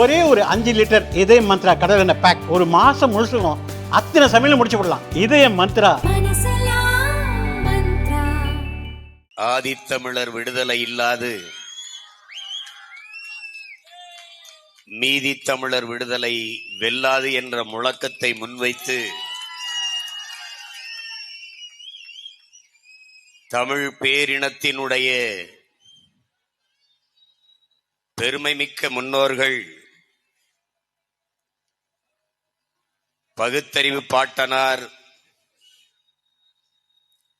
ஒரே ஒரு 5 லிட்டர் இதய மந்த்ரா கடல் எண்ணெய் பேக் ஒரு மாசம் முழுசுக்கும் அத்தனை சமையல் முடிச்சு விடலாம். இதய மந்த்ரா. ஆதித்தமிழர் விடுதலை இல்லாது மீதி தமிழர் விடுதலை வெல்லாது என்ற முழக்கத்தை முன்வைத்து தமிழ் பேரினத்தினுடைய பெருமைமிக்க முன்னோர்கள் பகுத்தறிவு பாட்டனார்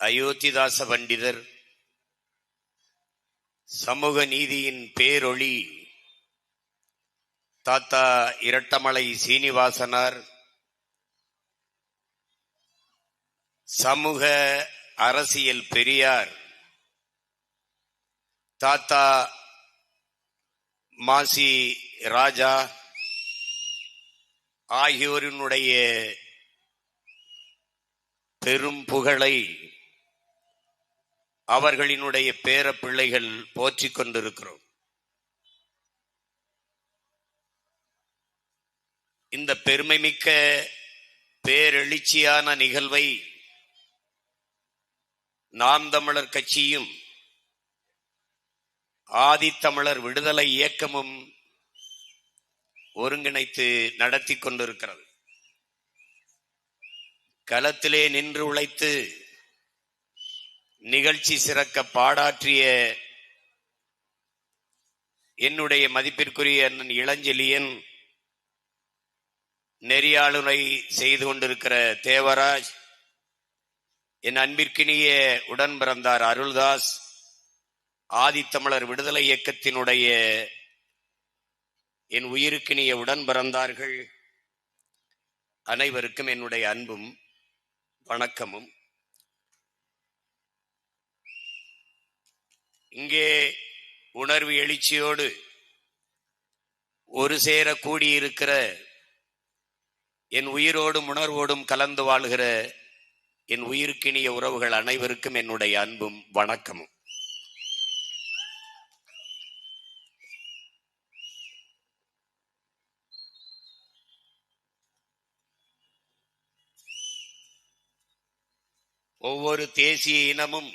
அயோத்திதாச பண்டிதர், சமூக நீதியின் பேரொளி தாத்தா இரட்டமலை சீனிவாசனார், சமூக அரசியல் பெரியார் தாத்தா மாசி ராஜா ஆகியோரினுடைய பெரும் புகழை அவர்களினுடைய பேர பிள்ளைகள் போற்றிக் கொண்டிருக்கிறோம். இந்த பெருமைமிக்க பேரெழுச்சியான நிகழ்வை நாம் தமிழர் கட்சியும் ஆதித்தமிழர் விடுதலை இயக்கமும் ஒருங்கிணைத்து நடத்தி கொண்டிருக்கிறது. களத்திலே நின்று உழைத்து நிகழ்ச்சி சிறக்க பாடாற்றிய என்னுடைய மதிப்பிற்குரிய அண்ணன் இளஞ்செழியன், நெறியாளுரை செய்து கொண்டிருக்கிற தேவராஜ், என் அன்பிற்கினிய உடன் பிறந்தார் அருள்தாஸ், ஆதித்தமிழர் விடுதலை இயக்கத்தினுடைய என் உயிருக்கினிய உடன் பிறந்தார்கள் அனைவருக்கும் என்னுடைய அன்பும் வணக்கமும். இங்கே உணர்வு எழுச்சியோடு ஒரு சேர கூடியிருக்கிற என் உயிரோடும் உணர்வோடும் கலந்து வாழ்கிற என் உயிருக்கினிய உறவுகள் அனைவருக்கும் என்னுடைய அன்பும் வணக்கமும். ஒவ்வொரு தேசிய இனமும்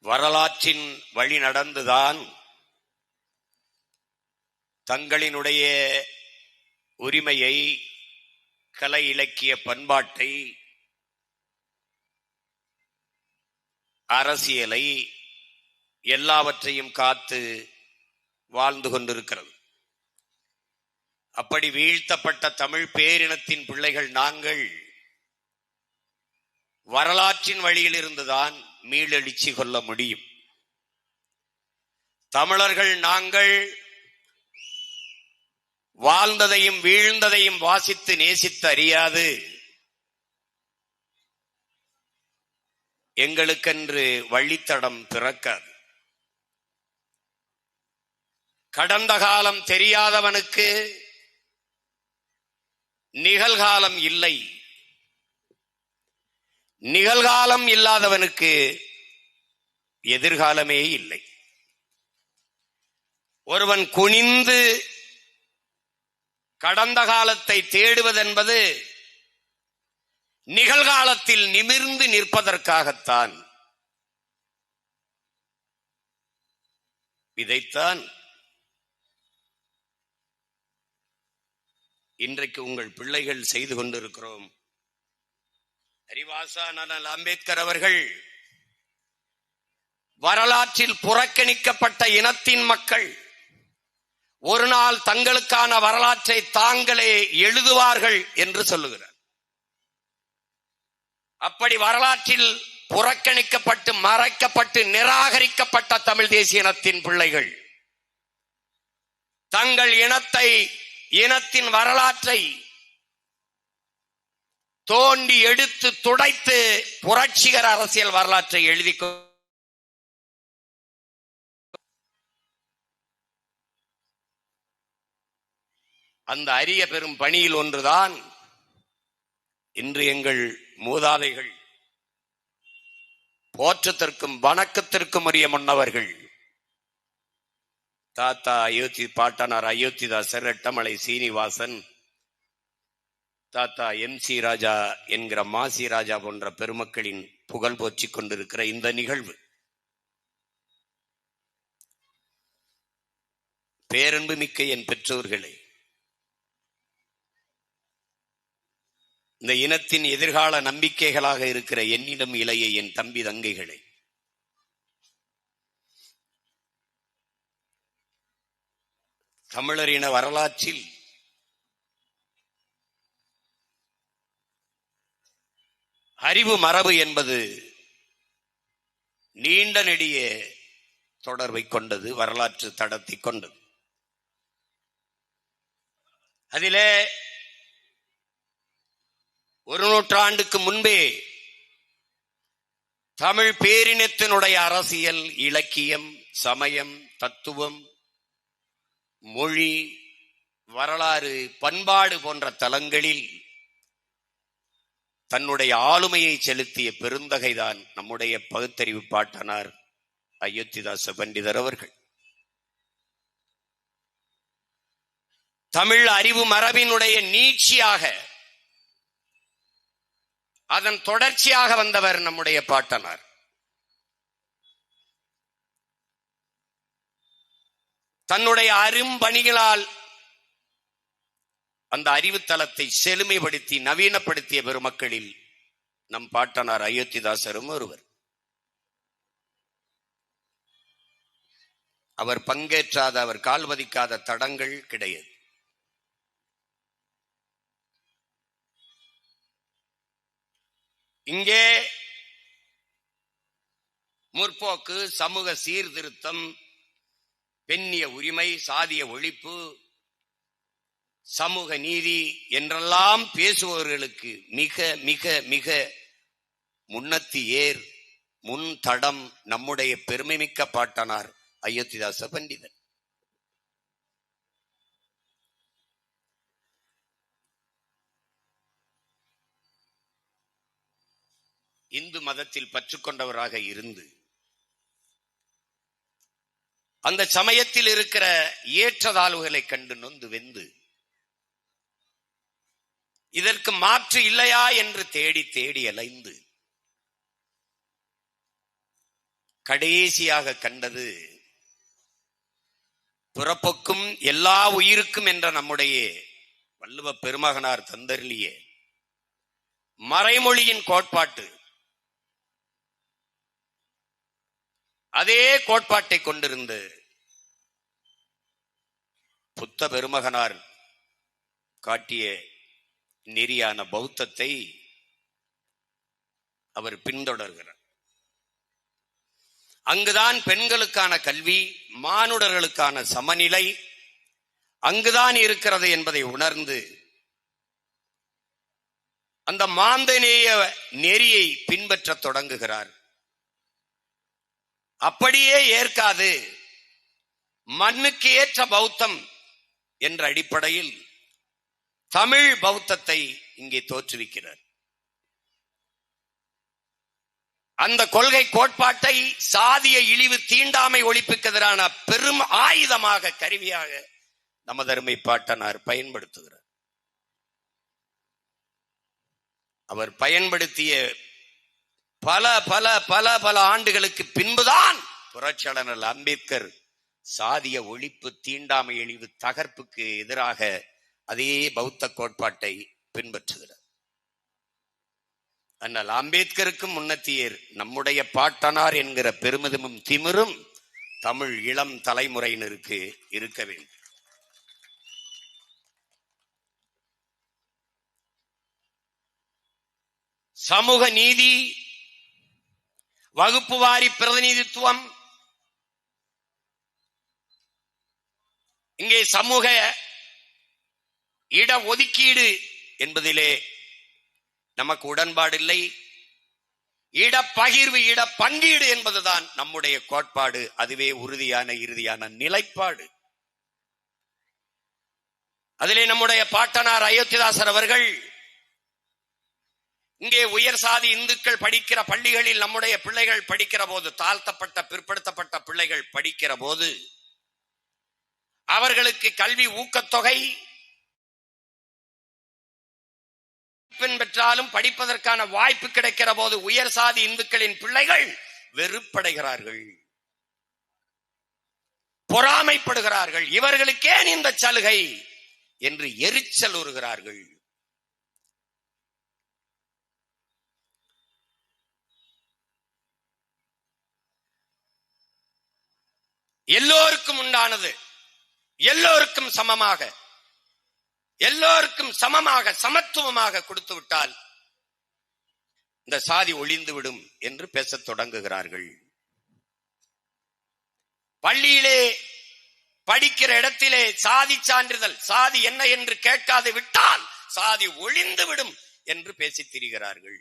வரலாற்றின் வழி நடந்துதான் தங்களினுடைய உரிமையை, கலை இலக்கிய பண்பாட்டை, அரசியலை எல்லாவற்றையும் காத்து வாழ்ந்து கொண்டிருக்கிறது. அப்படி வீழ்த்தப்பட்ட தமிழ் பேரினத்தின் பிள்ளைகள் நாங்கள் வரலாற்றின் வழியில் இருந்துதான் மீளெழுச்சி கொள்ள முடியும். தமிழர்கள் நாங்கள் வாழ்ந்ததையும் வீழ்ந்ததையும் வாசித்து நேசித்து அறியாது எங்களுக்கென்று வழித்தடம் பிறக்காது. கடந்த காலம் தெரியாதவனுக்கு நிகழ்காலம் இல்லை, நிகழ்காலம் இல்லாதவனுக்கு எதிர்காலமே இல்லை. ஒருவன் குனிந்து கடந்த காலத்தை தேடுவதென்பது நிகழ்காலத்தில் நிமிர்ந்து நிற்பதற்காகத்தான். இதைத்தான் இன்றைக்கு உங்கள் பிள்ளைகள் செய்து கொண்டிருக்கிறோம். அறிவாசா அண்ணல் அம்பேத்கர் அவர்கள் வரலாற்றில் புறக்கணிக்கப்பட்ட இனத்தின் மக்கள் ஒரு நாள் தங்களுக்கான வரலாற்றை தாங்களே எழுதுவார்கள் என்று சொல்லுகிறார். அப்படி வரலாற்றில் புறக்கணிக்கப்பட்டு மறைக்கப்பட்டு நிராகரிக்கப்பட்ட தமிழ் தேசிய இனத்தின் பிள்ளைகள் தங்கள் இனத்தின் வரலாற்றை தோண்டி எடுத்து துடைத்து புரட்சிகர அரசியல் வரலாற்றை எழுதி அந்த அரிய பெரும் பணியில் ஒன்றுதான் இன்று எங்கள் மூதாதைகள் போற்றத்திற்கும் வணக்கத்திற்கும் உரிய முன்னவர்கள் தாத்தா பாட்டனார் அயோத்திதாசர், ரெட்டமலை சீனிவாசன், தாத்தா MC ராஜா என்கிற மாசி ராஜா போன்ற பெருமக்களின் புகழ் போற்றிக் கொண்டிருக்கிற இந்த நிகழ்வு, பேரன்பு மிக்க என் பெற்றோர்களே, இந்த இனத்தின் எதிர்கால நம்பிக்கைகளாக இருக்கிற என்னிடம் இளைய என் தம்பி தங்கைகளை, தமிழரின வரலாற்றில் அறிவு மரபு என்பது நீண்ட நெடிய தொடர்பை கொண்டது, வரலாற்று தடத்தை கொண்டது. அதிலே ஒரு நூற்றாண்டுக்கு முன்பே தமிழ் பேரினத்தினுடைய அரசியல், இலக்கியம், சமயம், தத்துவம், மொழி, வரலாறு, பண்பாடு போன்ற தலங்களில் தன்னுடைய ஆளுமையை செலுத்திய பெருந்தகைதான் நம்முடைய பகுத்தறிவு பாட்டனார் அயோத்திதாச பண்டிதர் அவர்கள். தமிழ் அறிவு மரபினுடைய நீட்சியாக, அதன் தொடர்ச்சியாக வந்தவர் நம்முடைய பாட்டனார். தன்னுடைய அரும்பணிகளால் அந்த அறிவுத்தலத்தை செழுமைப்படுத்தி நவீனப்படுத்திய பெருமக்களில் நம் பாட்டனார் அயோத்திதாசரும் ஒருவர். அவர் பங்கேற்றாத, அவர் கால் பதிக்காத தடங்கள் கிடையாது. இங்கே முற்போக்கு, சமூக சீர்திருத்தம், பெண்ணிய உரிமை, சாதிய ஒழிப்பு, சமூக நீதி என்றெல்லாம் பேசுபவர்களுக்கு மிக மிக மிக முன்னத்தி ஏர், முன் தடம் நம்முடைய பெருமைமிக்க பாட்டனார் அயோத்திதாச பண்டிதர். இந்து மதத்தில் பற்றுக்கொண்டவராக இருந்து அந்த சமயத்தில் இருக்கிற ஏற்றதாழ்வுகளை கண்டு நொந்து வெந்து இதற்கு மாற்று இல்லையா என்று தேடி தேடி அலைந்து கடைசியாக கண்டது பிறப்புக்கும் எல்லா உயிருக்கும் என்ற நம்முடைய வள்ளுவ பெருமகனார் தந்தருளிய மறைமொழியின் கோட்பாட்டு. அதே கோட்பாட்டை கொண்டிருந்த புத்த பெருமகனார் காட்டிய நெறியான பௌத்தத்தை அவர் பின்தொடர்கிறார். அங்குதான் பெண்களுக்கான கல்வி, மானுடர்களுக்கான சமநிலை அங்குதான் இருக்கிறது என்பதை உணர்ந்து அந்த மாந்தநேய நெறியை பின்பற்ற தொடங்குகிறார். அப்படியே ஏற்காது மண்ணுக்கு ஏற்ற பௌத்தம் என்ற அடிப்படையில் தமிழ் பௌத்தத்தை இங்கே தோற்றுவிக்கிறார். அந்த கொள்கை கோட்பாட்டை சாதிய இழிவு, தீண்டாமை ஒழிப்புக்கு எதிரான பெரும் ஆயுதமாக, கருவியாக நமது அருமை பாட்டனார் பயன்படுத்துகிறார். அவர் பயன்படுத்திய பல பல பல பல ஆண்டுகளுக்கு பின்புதான் புரட்சியாளர் அம்பேத்கர் சாதிய ஒழிப்பு, தீண்டாமை இழிவு, தகர்ப்புக்கு எதிராக அதே பௌத்த கோட்பாட்டை பின்பற்றுகிறார். ஆனால் அம்பேத்கருக்கும் முன்னத்தியர் நம்முடைய பாட்டனார் என்கிற பெருமிதமும் திமிரும் தமிழ் இளம் தலைமுறையினருக்கு இருக்க வேண்டும். சமூக நீதி, வகுப்பு வாரி பிரதிநிதித்துவம், இங்கே சமூக இட ஒதுக்கீடு என்பதிலே நமக்கு உடன்பாடில்லை. இடப்பகிர்வு, இட பங்கீடு என்பதுதான் நம்முடைய கோட்பாடு. அதுவே உறுதியான இறுதியான நிலைப்பாடு. அதிலே நம்முடைய பாட்டனார் அயோத்திதாசர் அவர்கள் இங்கே உயர் சாதி இந்துக்கள் படிக்கிற பள்ளிகளில் நம்முடைய பிள்ளைகள் படிக்கிற போது, தாழ்த்தப்பட்ட பிற்படுத்தப்பட்ட பிள்ளைகள் படிக்கிற போது அவர்களுக்கு கல்வி ஊக்கத்தொகை பெற்றாலும் படிப்பதற்கான வாய்ப்பு கிடைக்கிற போது உயர் சாதி இந்துக்களின் பிள்ளைகள் வெறுப்படைகிறார்கள், பொறாமைப்படுகிறார்கள். இவர்களுக்கேன் இந்த சலுகை என்று எரிச்சல் உறுகிறார்கள். எல்லோருக்கும் உண்டானது எல்லோருக்கும் சமமாக சமத்துவமாக கொடுத்து விட்டால் இந்த சாதி ஒளிந்துவிடும் என்று பேசத் தொடங்குகிறார்கள். பள்ளியிலே படிக்கிற இடத்திலே சாதி சான்றிதழ், சாதி என்ன என்று கேட்காது விட்டால் சாதி ஒளிந்துவிடும் என்று பேசித் திரிகிறார்கள்.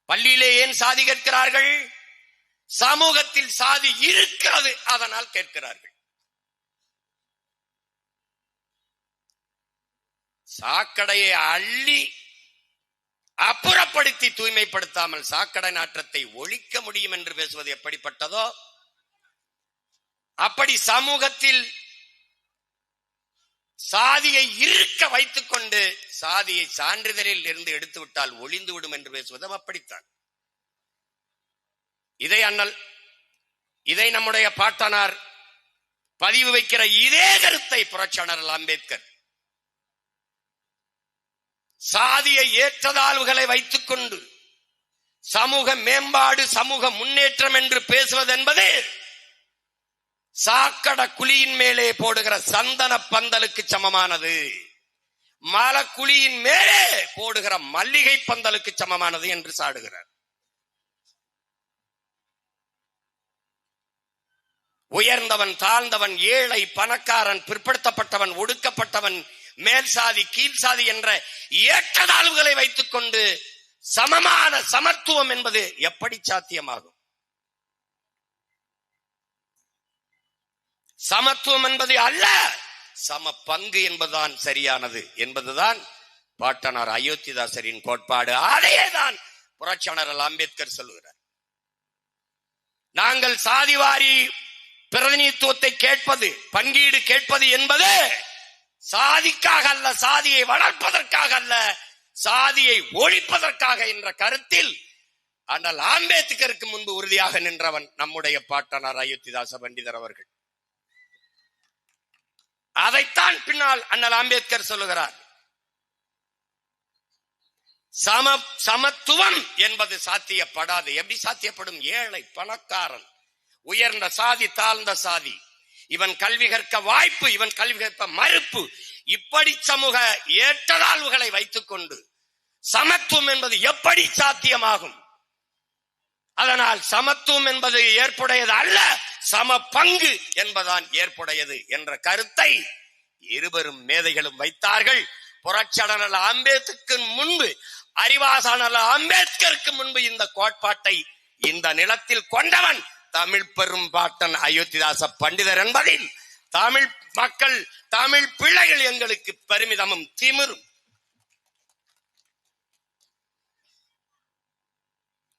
பள்ளியிலே ஏன் சாதி கேட்கிறார்கள்? சமூகத்தில் சாதி இருக்கிறது, அதனால் கேட்கிறார்கள். சாக்கடையை அள்ளி அப்புறப்படுத்தி தூய்மைப்படுத்தாமல் சாக்கடை நாற்றத்தை ஒழிக்க முடியும் என்று பேசுவது எப்படிப்பட்டதோ, அப்படி சமூகத்தில் சாதியை இருக்க வைத்துக் கொண்டு சாதியை சான்றிதழில் இருந்து எடுத்துவிட்டால் ஒளிந்துவிடும் என்று பேசுவதும் அப்படித்தான். இதை நம்முடைய பாட்டனார் பதிவு வைக்கிற இதே கருத்தை புரட்சியாளர் அம்பேத்கர் சாதிய ஏற்றதாழ்வுகளை வைத்துக் கொண்டு சமூக மேம்பாடு, சமூக முன்னேற்றம் என்று பேசுவது என்பது சாக்கடை குழியின் மேலே போடுகிற சந்தன பந்தலுக்கு சமமானது, மலக்குழியின் மேலே போடுகிற மல்லிகை பந்தலுக்கு சமமானது என்று சாடுகிறார். உயர்ந்தவன், தாழ்ந்தவன், ஏழை, பணக்காரன், பிற்படுத்தப்பட்டவன், ஒடுக்கப்பட்டவன், மேல் சாதி, கீழ் சாதி என்ற ஏற்றதாழ்வுகளை வைத்துக் கொண்டு சமமான சமத்துவம் என்பது எப்படி சாத்தியமாகும்? சமத்துவம் என்பது அல்ல, சம பங்கு என்பதுதான் சரியானது என்பதுதான் பாட்டனார் அயோத்திதாசரின் கோட்பாடு. அதையேதான் புரட்சியாளர் அம்பேத்கர் சொல்லுகிறார். நாங்கள் சாதிவாரி பிரதிநிதித்துவத்தை கேட்பது, பங்கீடு கேட்பது என்பது சாதிக்காக அல்ல, சாதியை வளர்ப்பதற்காக அல்ல, சாதியை ஒழிப்பதற்காக என்ற கருத்தில் ஆனால் அம்பேத்கருக்கு முன்பு உறுதியாக நின்றவன் நம்முடைய பாட்டனார் அயோத்திதாச பண்டிதர் அவர்கள். அதைத்தான் பின்னால் அண்ணல் அம்பேத்கர் சொல்லுகிறார். சமத்துவம் என்பது சாத்தியப்படாது. எப்படி சாத்தியப்படும்? ஏழை, பணக்காரன், உயர்ந்த சாதி, தாழ்ந்த சாதி, இவன் கல்வி கற்க வாய்ப்பு, இவன் கல்வி கற்க மறுப்பு, இப்படி சமூக ஏற்றதாழ்வுகளை வைத்துக் கொண்டு சமத்துவம் என்பது எப்படி சாத்தியமாகும்? அதனால் சமத்துவம் என்பது ஏற்புடையது அல்ல, சம பங்கு என்பதான் ஏற்புடையது என்ற கருத்தை இருவரும் மேதைகளும் வைத்தார்கள். புரட்சியாளர் அம்பேத்கருக்கு முன்பு, அறிவாசாளர் அம்பேத்கருக்கு முன்பு இந்த கோட்பாட்டை இந்த நிலத்தில் கொண்டவன் தமிழ் பெரும் பாட்டன் அயோத்திதாச பண்டிதர் என்பதில் தமிழ் மக்கள், தமிழ் பிள்ளைகள் எங்களுக்கு பெருமிதமும் திமிரும்.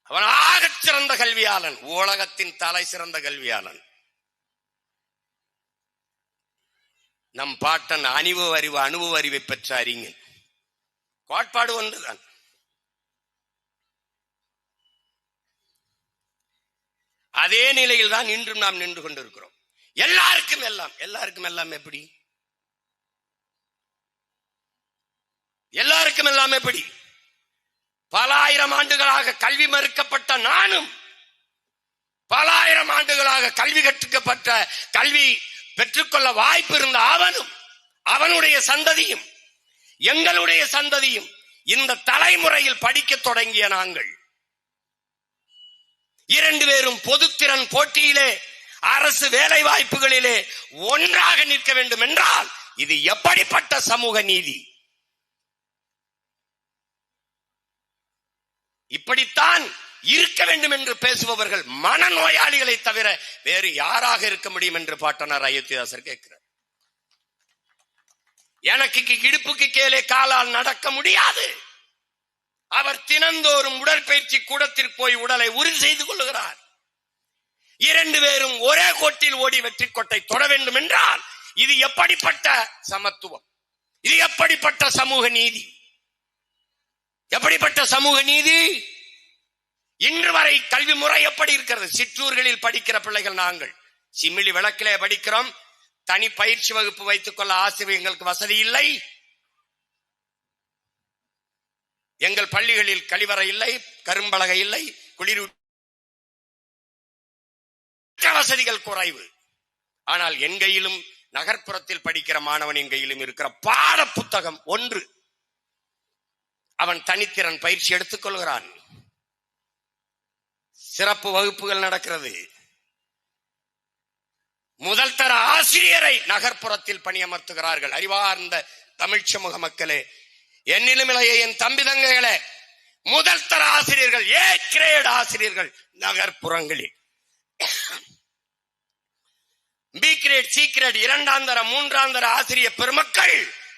அவன் ஆகச் சிறந்த கல்வியாளன், உலகத்தின் தலை சிறந்த கல்வியாளன். நம் பாட்டன் அனுபவ அறிவை பெற்ற அறிஞன். கோட்பாடு ஒன்றுதான். அதே நிலையில் தான் இன்றும் நாம் நின்று கொண்டிருக்கிறோம். எல்லாருக்கும் எல்லாம், எல்லாருக்கும் எல்லாம் எப்படி? எல்லாருக்கும் எல்லாம் எப்படி? பல ஆயிரம் ஆண்டுகளாக கல்வி மறுக்கப்பட்ட நானும், பல ஆயிரம் ஆண்டுகளாக கல்வி கற்றுக்கப்பட்ட, கல்வி பெற்றுக்கொள்ள வாய்ப்பு இருந்த அவனும், அவனுடைய சந்ததியும், எங்களுடைய சந்ததியும், இந்த தலைமுறையில் படிக்க தொடங்கிய நாங்கள் இரண்டு பேரும் பொதுத்திறன் போட்டியிலே, அரசு வேலை வாய்ப்புகளிலே ஒன்றாக நிற்க வேண்டும் என்றால் இது எப்படிப்பட்ட சமூக நீதி? இப்படித்தான் இருக்க வேண்டும் என்று பேசுபவர்கள் மனநோயாளிகளை தவிர வேறு யாராக இருக்க முடியும் என்று பாட்டனார் அயோத்திதாசர் கேட்கிறார். எனக்கு இடுப்புக்கு கீழே காலால் நடக்க முடியாது. அவர் தினந்தோறும் உடற்பயிற்சி கூடத்திற்கு போய் உடலை உறுதி செய்து கொள்ளுகிறார். 2 பேரும் ஒரே கோட்டில் ஓடி வெற்றி கோட்டை தொட வேண்டும் என்றால் இது எப்படிப்பட்ட சமத்துவம், இது எப்படிப்பட்ட சமூக நீதி, எப்படிப்பட்ட சமூக நீதி? இன்று வரை கல்வி முறை எப்படி இருக்கிறது? சிற்றூர்களில் படிக்கிற பிள்ளைகள் நாங்கள் சிமிழி விளக்கிலே படிக்கிறோம். தனி பயிற்சி வகுப்பு வைத்துக் கொள்ள ஆசிரியர் எங்களுக்கு வசதி இல்லை. எங்கள் பள்ளிகளில் கழிவறை இல்லை, கரும்பலகை இல்லை, குளிர் வசதிகள் குறைவு. ஆனால் என் கையிலும் நகர்ப்புறத்தில் படிக்கிற மாணவன் என் கையிலும் இருக்கிற பாட புத்தகம் ஒன்று. அவன் தனித்திறன் பயிற்சி எடுத்துக் கொள்கிறான். சிறப்பு வகுப்புகள் நடக்கிறது. முதல் தர ஆசிரியரை நகர்ப்புறத்தில் பணியமர்த்துகிறார்கள். அறிவார்ந்த தமிழ் சமூக மக்களே, என்னிலும் இளைய என் தம்பி தங்கைகளே, முதல் தர ஆசிரியர்கள், ஏ கிரேட் ஆசிரியர்கள் நகர்ப்புறங்களில், பி கிரேட், சி கிரேட், 2ஆம் தர 3ஆம் தர ஆசிரியர் பெருமக்கள்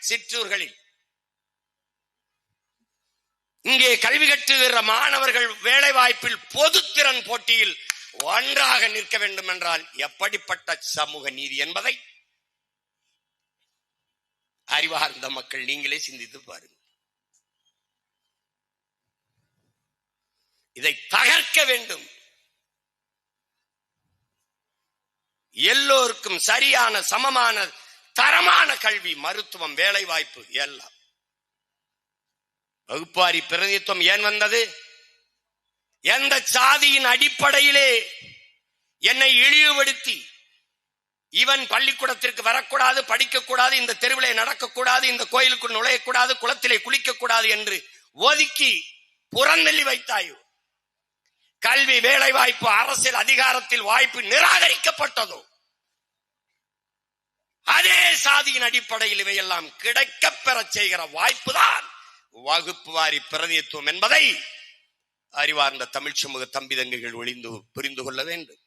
சிற்றூர்களில். இங்கே கல்வி கற்றுகிற மாணவர்கள் வேலை வாய்ப்பில் பொதுத்திறன் போட்டியில் ஒன்றாக நிற்க வேண்டும் என்றால் எப்படிப்பட்ட சமூக நீதி என்பதை அறிவார்ந்த மக்கள் நீங்களே சிந்தித்து பாருங்கள். இதை தகர்க்க வேண்டும். எல்லோருக்கும் சரியான சமமான தரமான கல்வி, மருத்துவம், வேலை வாய்ப்பு எல்லாம். வகுப்பாரி பிரதிநிதித்துவம் ஏன் வந்தது? எந்த சாதியின் அடிப்படையிலே என்னை இழிவுபடுத்தி இவன் பள்ளிக்கூடத்திற்கு வரக்கூடாது, படிக்கக்கூடாது, இந்த தெருவிலே நடக்கக்கூடாது, இந்த கோயிலுக்குள் நுழையக்கூடாது, குளத்திலே குளிக்கக்கூடாது என்று ஒதுக்கி புறந்தள்ளி வைத்தாயோ? கல்வி, வேலை வாய்ப்பு, அரசியல் அதிகாரத்தில் வாய்ப்பு நிராகரிக்கப்பட்டதோ? அதே சாதியின் அடிப்படையில் இவையெல்லாம் கிடைக்கப் பெற செய்கிற வாய்ப்புதான் வகுப்பு வாரி பிரதிநிதித்துவம் என்பதை அறிவார்ந்த தமிழ் சமூக தம்பி தங்கைகள் புரிந்து கொள்ள வேண்டும்.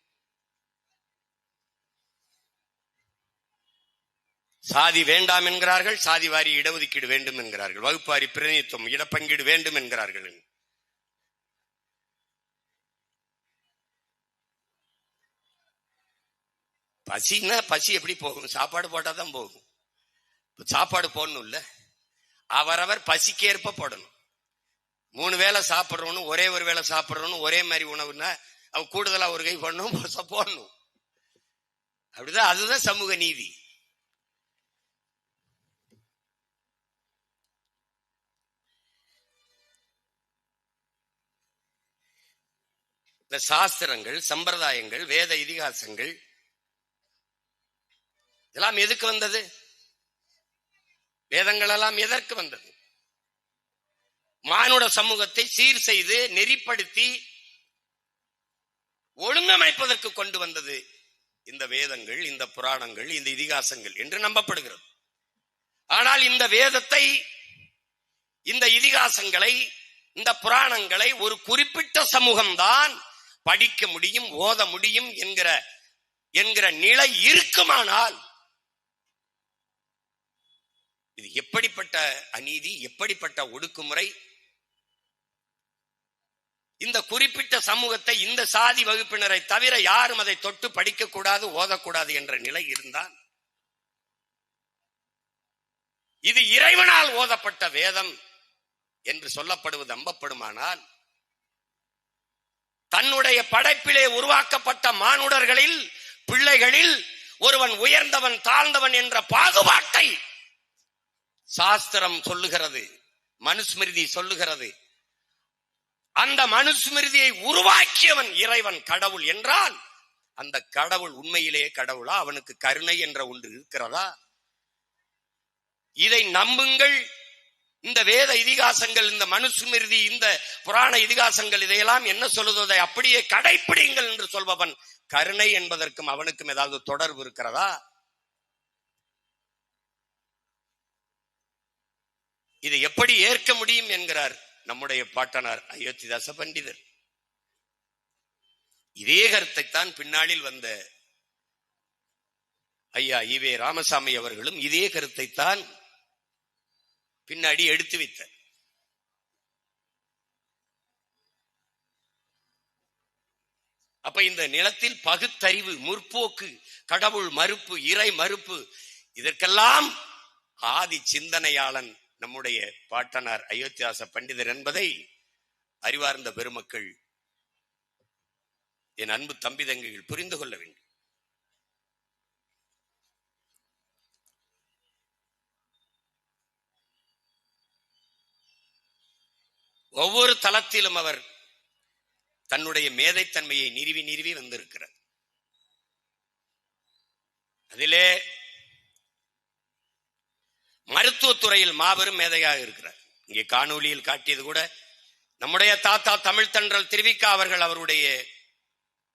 சாதி வேண்டாம் என்கிறார்கள், சாதி வாரி இடஒதுக்கீடு வேண்டும் என்கிறார்கள், வகுப்பு வாரி பிரதிநிதித்துவம் இடப்பங்கீடு வேண்டும் என்கிறார்கள். பசின்னா பசி எப்படி போகும்? சாப்பாடு போட்டாதான் போகும். சாப்பாடு போடணும் இல்ல, அவரவர் பசிக்கேற்ப போடணும். 3 வேளை சாப்பிட்றவனும் ஒரே ஒரு வேளை சாப்பிட்றவனும் ஒரே மாதிரி உணவுன்னா அவன் கூடுதலா ஒரு கை போடணும். அப்படிதான், அதுதான் சமூக நீதி. இந்த சாஸ்திரங்கள், சம்பிரதாயங்கள், வேத இதிகாசங்கள் இதெல்லாம் எதுக்கு வந்தது? வேதங்கள் எல்லாம் எதற்கு வந்தது? மானுட சமூகத்தை சீர் செய்து நெறிப்படுத்தி ஒழுங்கமைப்பதற்கு கொண்டு வந்தது இந்த வேதங்கள், இந்த புராணங்கள், இந்த இதிகாசங்கள் என்று நம்பப்படுகிறது. ஆனால் இந்த வேதத்தை, இந்த இதிகாசங்களை, இந்த புராணங்களை ஒரு குறிப்பிட்ட சமூகம்தான் படிக்க முடியும், ஓத முடியும் என்கிற நிலை இருக்குமானால் இது எப்படிப்பட்ட அநீதி, எப்படிப்பட்ட ஒடுக்குமுறை! இந்த குறிப்பிட்ட சமூகத்தை, இந்த சாதி வகுப்பினரை தவிர யாரும் அதை தொட்டு படிக்கக்கூடாது, ஓதக்கூடாது என்ற நிலை இருந்தால், இது இறைவனால் ஓதப்பட்ட வேதம் என்று சொல்லப்படுவது நம்பப்படுமானால், தன்னுடைய படைப்பிலே உருவாக்கப்பட்ட மானுடர்களில், பிள்ளைகளில் ஒருவன் உயர்ந்தவன் தாழ்ந்தவன் என்ற பாகுபாட்டை சாஸ்திரம் சொல்லுகிறது, மனுஸ்மிருதி சொல்லுகிறது. அந்த மனுஸ்மிருதியை உருவாக்கியவன் இறைவன், கடவுள் என்றால் அந்த கடவுள் உண்மையிலேயே கடவுளா? அவனுக்கு கருணை என்ற ஒன்று இருக்கிறதா? இதை நம்புங்கள். இந்த வேத இதிகாசங்கள், இந்த மனுஸ்மிருதி, இந்த புராண இதிகாசங்கள் இதையெல்லாம் என்ன சொல்லுவதை அப்படியே கடைப்பிடிங்கள் என்று சொல்பவன் கருணை என்பதற்கும் அவனுக்கும் ஏதாவது தொடர்பு இருக்கிறதா? இதை எப்படி ஏற்க முடியும் என்கிறார் நம்முடைய பாட்டனார் அயோத்திதாச பண்டிதர். இதே கருத்தைத்தான் பின்னாளில் வந்த ஐயா ஈவே ராமசாமி அவர்களும் இதே கருத்தைத்தான் பின்னாடி எடுத்து வைத்தார். அப்ப இந்த நிலத்தில் பகுத்தறிவு, முற்போக்கு, கடவுள் மறுப்பு, இறை மறுப்பு, இதற்கெல்லாம் ஆதி சிந்தனையாளன் நம்முடைய பாட்டனார் அயோத்தியாச பண்டிதர் என்பதை அறிவார்ந்த பெருமக்கள், என் அன்பு தம்பி தங்கைகள் புரிந்து கொள்ள வேண்டும். ஒவ்வொரு தளத்திலும் அவர் தன்னுடைய மேதைத்தன்மையை நிறுவி நிறுவி வந்திருக்கிறார். அதிலே மருத்துவத்துறையில் மாபெரும் மேதையாக இருக்கிறார். இங்கே காணொலியில் காட்டியது கூட நம்முடைய தாத்தா தமிழ் தென்றல் திருவிக்கா அவர்கள் அவருடைய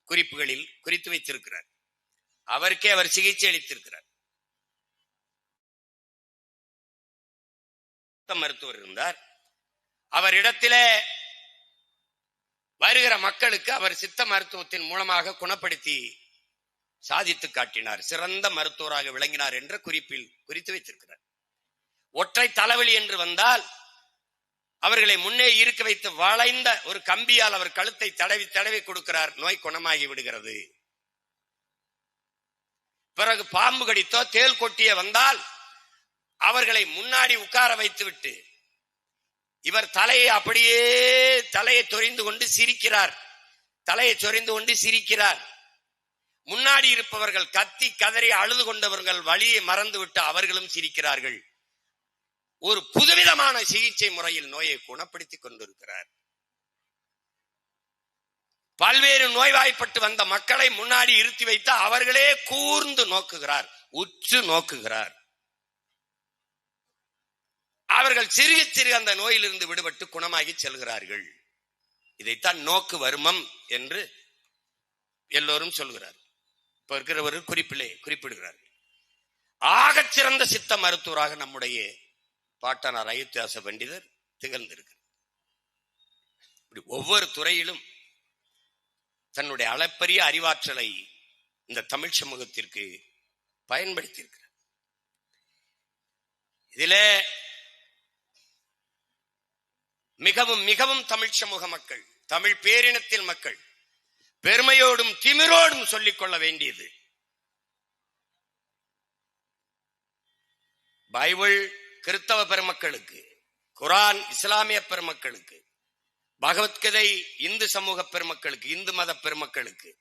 குறிப்புகளில் குறித்து வைத்திருக்கிறார். அவருக்கே அவர் சிகிச்சை அளித்திருக்கிறார். மருத்துவர் இருந்தார். அவரிடத்திலே வருகிற மக்களுக்கு அவர் சித்த மருத்துவத்தின் மூலமாக குணப்படுத்தி சாதித்து காட்டினார். சிறந்த மருத்துவராக விளங்கினார் என்ற குறிப்பில் குறித்து வைத்திருக்கிறார். ஒற்றை தலைவலி என்று வந்தால் அவர்களை முன்னே இருக்க வைத்து வளைந்த ஒரு கம்பியால் அவர் கழுத்தை தடவி தடவி கொடுக்கிறார். நோய் குணமாகி விடுகிறது. பிறகு பாம்பு கடித்தோ தேல் கொட்டிய வந்தால் அவர்களை முன்னாடி உட்கார வைத்து விட்டு இவர் தலையை அப்படியே தலையை சொரிந்து கொண்டு சிரிக்கிறார். தலையை சொரிந்து கொண்டு சிரிக்கிறார். முன்னாடி இருப்பவர்கள் கத்தி கதறி அழுது கொண்டவர்கள் வழியை மறந்துவிட்டு அவர்களும் சிரிக்கிறார்கள். ஒரு புதுவிதமான சிகிச்சை முறையில் நோயை குணப்படுத்திக் கொண்டிருக்கிறார். பல்வேறு நோய்வாய்ப்பட்டு வந்த மக்களை முன்னாடி இருத்தி வைத்து அவர்களே கூர்ந்து நோக்குகிறார், உற்று நோக்குகிறார். அவர்கள் சிறுக சிறுக அந்த நோயிலிருந்து விடுபட்டு குணமாகி செல்கிறார்கள். இதைத்தான் நோக்கு வருமம் என்று எல்லோரும் சொல்கிறார். இப்ப இருக்கிறவர்கள் குறிப்பிலே குறிப்பிடுகிறார்கள். ஆகச் சிறந்த சித்த மருத்துவராக நம்முடைய பாட்டனார் அயோத்தியாச பண்டிதர் திகழ்ந்திருக்கிறார். இப்படி ஒவ்வொரு துறையிலும் தன்னுடைய அளப்பரிய அறிவாற்றலை இந்த தமிழ் சமூகத்திற்கு பயன்படுத்தியிருக்கிறார். இதிலே மிகவும் மிகவும் தமிழ் சமூக மக்கள், தமிழ் பேரினத்தில் மக்கள் பெருமையோடும் திமிரோடும் சொல்லிக் கொள்ள வேண்டியது, பைபிள் கிறிஸ்தவ பெருமக்களுக்கு, குரான் இஸ்லாமிய பெருமக்களுக்கு, பகவத்கீதை இந்து சமூக பெருமக்களுக்கு, இந்து மத பெருமக்களுக்கு,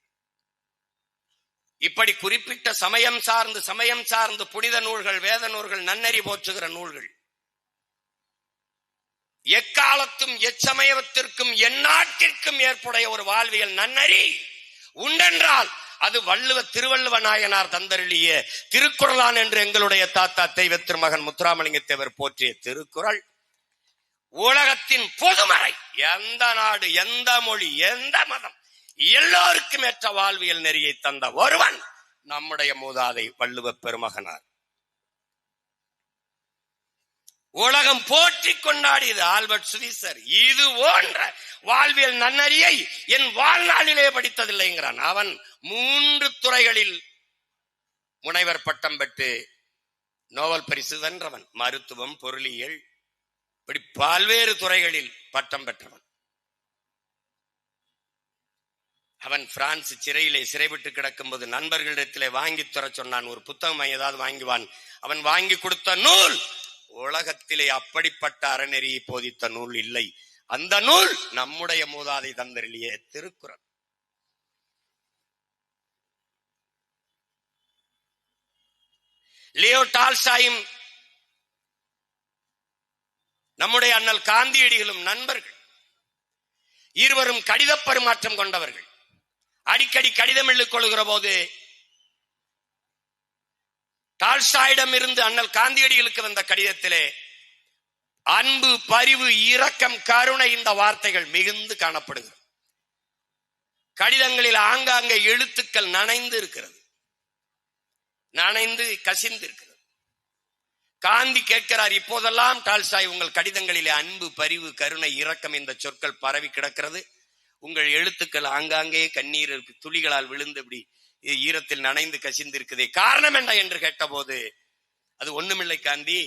இப்படி குறிப்பிட்ட சமயம் சார்ந்து புனித நூல்கள், வேத நூல்கள், நன்னறி போற்றுகிற நூல்கள், எக்காலத்தும் எச்சமயத்திற்கும் எந்நாட்டிற்கும் ஏற்புடைய ஒரு வாழ்வியல் நன்னறி உண்டென்றால் அது திருவள்ளுவ நாயனார் தந்தருளிய திருக்குறளான் என்று எங்களுடைய தாத்தா தெய்வ திருமகன் முத்துராமலிங்க தேவர் போற்றிய திருக்குறள் உலகத்தின் பொதுமறை. எந்த நாடு, எந்த மொழி, எந்த மதம், எல்லோருக்கும் ஏற்ற வாழ்வியல் நெறியை தந்த ஒருவன் நம்முடைய மூதாதை வள்ளுவ பெருமகனார். உலகம் போற்றி கொண்டாடியது ஆல்பர்ட் சுவிசர். இது போன்ற வாழ்வியல் நன்னறியை என் வாழ்நாளிலே படித்ததில்லைங்கிறான். அவன் 3 துறைகளில் முனைவர் பட்டம் பெற்று நோபல் பரிசு வென்றவன். மருத்துவம், பொருளியல், இப்படி பல்வேறு துறைகளில் பட்டம் பெற்றவன். அவன் பிரான்ஸ் சிறையிலே சிறைவிட்டு கிடக்கும் போது நண்பர்களிடத்திலே வாங்கி தர சொன்னான். ஒரு புத்தகம் ஏதாவது வாங்குவான். அவன் வாங்கி கொடுத்த நூல் உலகத்திலே அப்படிப்பட்ட அறநெறியை போதித்த நூல் இல்லை. அந்த நூல் நம்முடைய மூதாதை தந்தருளிய திருக்குறள். லியோ டால்ஸ்டாயும் நம்முடைய அண்ணல் காந்தியடிகளும் நண்பர்கள். இருவரும் கடித பரிமாற்றம் கொண்டவர்கள். அடிக்கடி கடிதம் எழுதிக் கொள்கிற போது டால்ஸ்டாயிடம் இருந்து அண்ணல் காந்தியடிகளுக்கு வந்த கடிதத்திலே அன்பு, பரிவு, இரக்கம், கருணை இந்த வார்த்தைகள் மிகுந்து காணப்படுகிறது. கடிதங்களில் ஆங்காங்கே எழுத்துக்கள் நனைந்து இருக்கிறது, நனைந்து கசிந்து இருக்கிறது. காந்தி கேட்கிறார், இப்போதெல்லாம் டால்ஸ்டாய் உங்கள் கடிதங்களிலே அன்பு, பரிவு, கருணை, இரக்கம் இந்த சொற்கள் பரவி கிடக்கிறது. உங்கள் எழுத்துக்கள் ஆங்காங்கே கண்ணீர் துளிகளால் விழுந்து இப்படி ஈரத்தில் நனைந்து கசிந்திருக்குதே, காரணம் என்ன என்று கேட்டபோது, அது ஒண்ணுமில்லை காந்தி,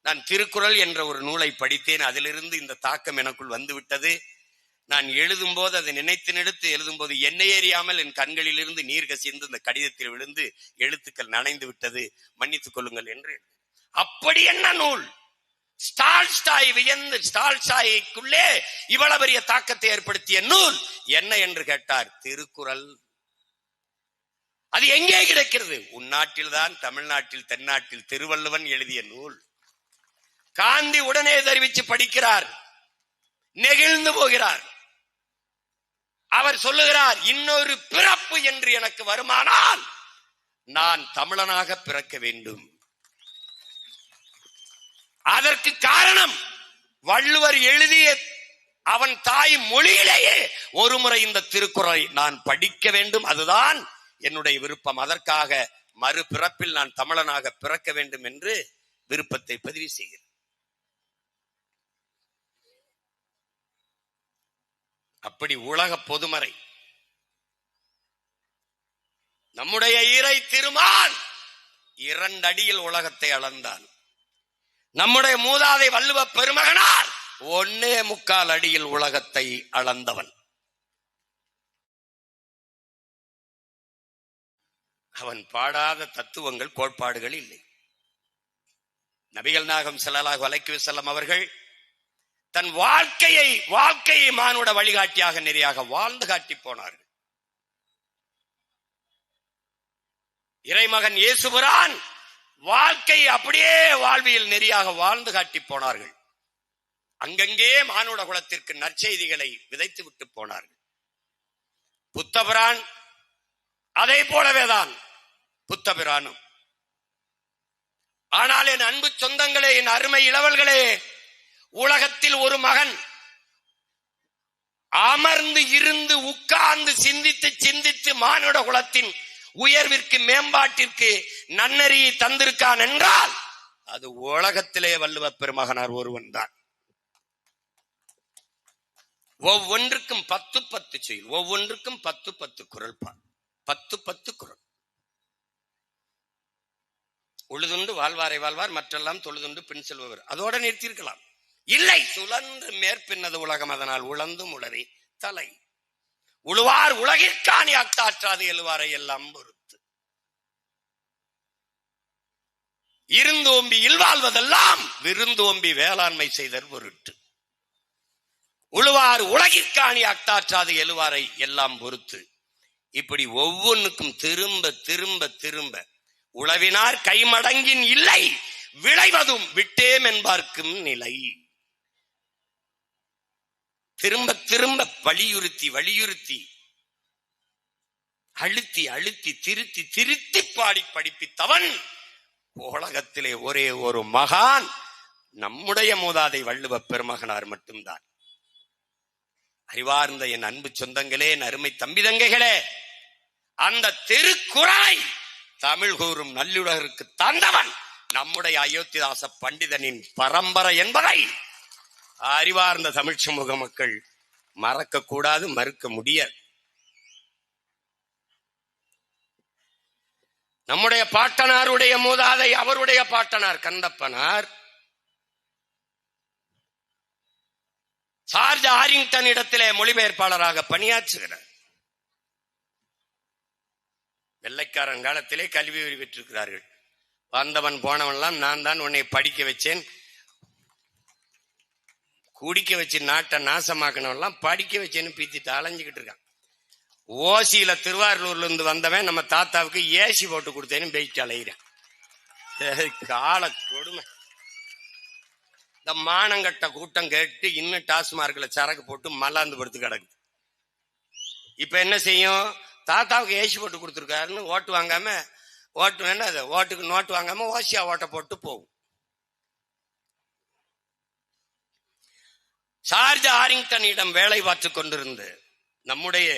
நான் திருக்குறள் என்ற ஒரு நூலை படித்தேன். அதிலிருந்து இந்த தாக்கம் எனக்குள் வந்து விட்டது. நான் எழுதும் போது அதை நினைத்து எழுதும் போது என்னை அறியாமல் என் கண்களில் இருந்து நீர் கசிந்து இந்த கடிதத்தில் விழுந்து எழுத்துக்கள் நனைந்து விட்டது, மன்னித்துக் கொள்ளுங்கள் என்று. அப்படி என்ன நூல்? ஸ்டால்ஸ்டாய்க்குள்ளே இவ்வளவு பெரிய தாக்கத்தை ஏற்படுத்திய நூல் என்ன என்று கேட்டார். திருக்குறள். அது எங்கே கிடைக்கிறது? உன்னாட்டில் தான், தமிழ்நாட்டில், தென்னாட்டில் திருவள்ளுவன் எழுதிய நூல். காந்தி உடனே தெரிவித்து படிக்கிறார், நெகிழ்ந்து போகிறார். அவர் சொல்லுகிறார், இன்னொரு பிறப்பு என்று எனக்கு வருமானால் நான் தமிழனாக பிறக்க வேண்டும். அதற்கு காரணம் வள்ளுவர் எழுதிய அவன் தாய் மொழியிலேயே ஒரு முறை இந்த திருக்குறளை நான் படிக்க வேண்டும், அதுதான் என்னுடைய விருப்பம். அதற்காக மறுபிறப்பில் நான் தமிழனாக பிறக்க வேண்டும் என்று விருப்பத்தை பதிவு செய்கிறேன். அப்படி உலக பொதுமறை நம்முடைய இறை திருமால் 2 அடியில் உலகத்தை அளந்தான். நம்முடைய மூதாதை வள்ளுவ பெருமகனார் 1.25 அடியில் உலகத்தை அளந்தவன். அவன் பாடாத தத்துவங்கள், கோட்பாடுகள் இல்லை. நபிகள் நாயகம் ஸல்லல்லாஹு அலைஹி வஸல்லம் அவர்கள் தன் வாழ்க்கையை மானுட வழிகாட்டியாக நெறியாக வாழ்ந்து காட்டி போனார்கள். இறைமகன் இயேசுபிரான் வாழ்க்கை அப்படியே வாழ்வியல் நெறியாக வாழ்ந்து காட்டி போனார்கள். அங்கங்கே மானுட குலத்திற்கு நற்செய்திகளை விதைத்து விட்டு போனார்கள். புத்தபிரான் அதை போலவேதான் புத்தபிரானும். ஆனால் என் அன்பு சொந்தங்களே, என் அருமை இளவல்களே, உலகத்தில் ஒரு மகன் அமர்ந்து இருந்து உட்கார்ந்து சிந்தித்து மானுட குலத்தின் உயர்விற்கு, மேம்பாட்டிற்கு நன்னறியை தந்திருக்கான் என்றால் அது உலகத்திலே வள்ளுவ பெருமகனார் ஒருவன் தான். ஒவ்வொன்றுக்கும் 10 செயல், ஒவ்வொன்றுக்கும் 10 குறள், 10 குறள். உழுதுண்டு வாழ்வாரை வாழ்வார், மற்றெல்லாம் தொழுதுண்டு பின் செல்பவர். அதோட நிறுத்தியிருக்கலாம். இல்லை, சுழன்று மேற்பின்னது உலகம், அதனால் உழந்தும் உளறி தலை. உழுவார் உலகிற்காணி அக்தாற்றாது எழுவாரை எல்லாம் பொறுத்து. இருந்தோம்பி இல்வாழ்வதெல்லாம் விருந்தோம்பி வேளாண்மை செய்தல் பொருட்டு. உழுவார் உலகிற்காணி அக்தாற்றாது எழுவாரை எல்லாம் பொறுத்து. இப்படி ஒவ்வொன்றுக்கும் திரும்ப திரும்ப திரும்ப உழவினார் கைமடங்கின் இல்லை, விளைவதும் விட்டேம் என்பார்க்கும் நிலை. திரும்ப திரும்ப வலியுறுத்தி அழுத்தி திருத்தி பாடி படிப்பித்தவன் உலகத்திலே ஒரே ஒரு மகான் நம்முடைய மூதாதை வள்ளுவ பெருமகனார் மட்டும்தான். அறிவார்ந்த என் அன்பு சொந்தங்களே, என் அருமை தம்பி தங்கைகளே, அந்த திருக்குறளை தமிழ் கூறும் நல்லுலகிற்கு தந்தவன் நம்முடைய அயோத்திதாச பண்டிதனின் பரம்பரை என்பதை அறிவார்ந்த தமிழ் சமூக மக்கள் மறக்க கூடாது, மறுக்க முடியாது. நம்முடைய பாட்டனாருடைய மூதாதை, அவருடைய பாட்டனார் கந்தப்பனார் சார்ஜ் ஆரிங்டன் இடத்திலே மொழிபெயர்ப்பாளராக பணியாற்றுகிறார். வெள்ளைக்காரன் காலத்திலே கல்வி உரிமை பெற்றிருக்கிறார்கள். வந்தவன் போனவன்லாம் நான் தான் உன்னை படிக்க வச்சேன், குடிக்க வச்சு நாட்டை நாசமாக்கினவெல்லாம் படிக்க வச்சேன்னு பீத்திட்டு அலைஞ்சுக்கிட்டு இருக்கான். ஓசியில திருவாரூர்ல இருந்து வந்தவன் நம்ம தாத்தாவுக்கு ஏசி போட்டு கொடுத்தேன்னு பேசிட்டு அலைகிறேன். கால கொடுமை. இந்த மானங்கட்ட கூட்டம் கேட்டு இன்னும் டாஸ்மார்க்ல சரக்கு போட்டு மல்லாந்து படுத்து கிடக்குது. இப்ப என்ன செய்யும்? தாத்தாவுக்கு ஏசி போட்டு கொடுத்துருக்காருன்னு ஓட்டு வாங்காம, ஓட்டு வேணா அது ஓட்டுக்கு நோட்டு வாங்காம ஓசியா ஓட்ட போட்டு போகும். சார்ஜ் ஆரிங்டனிடம் வேலை பார்த்து கொண்டிருந்து நம்முடைய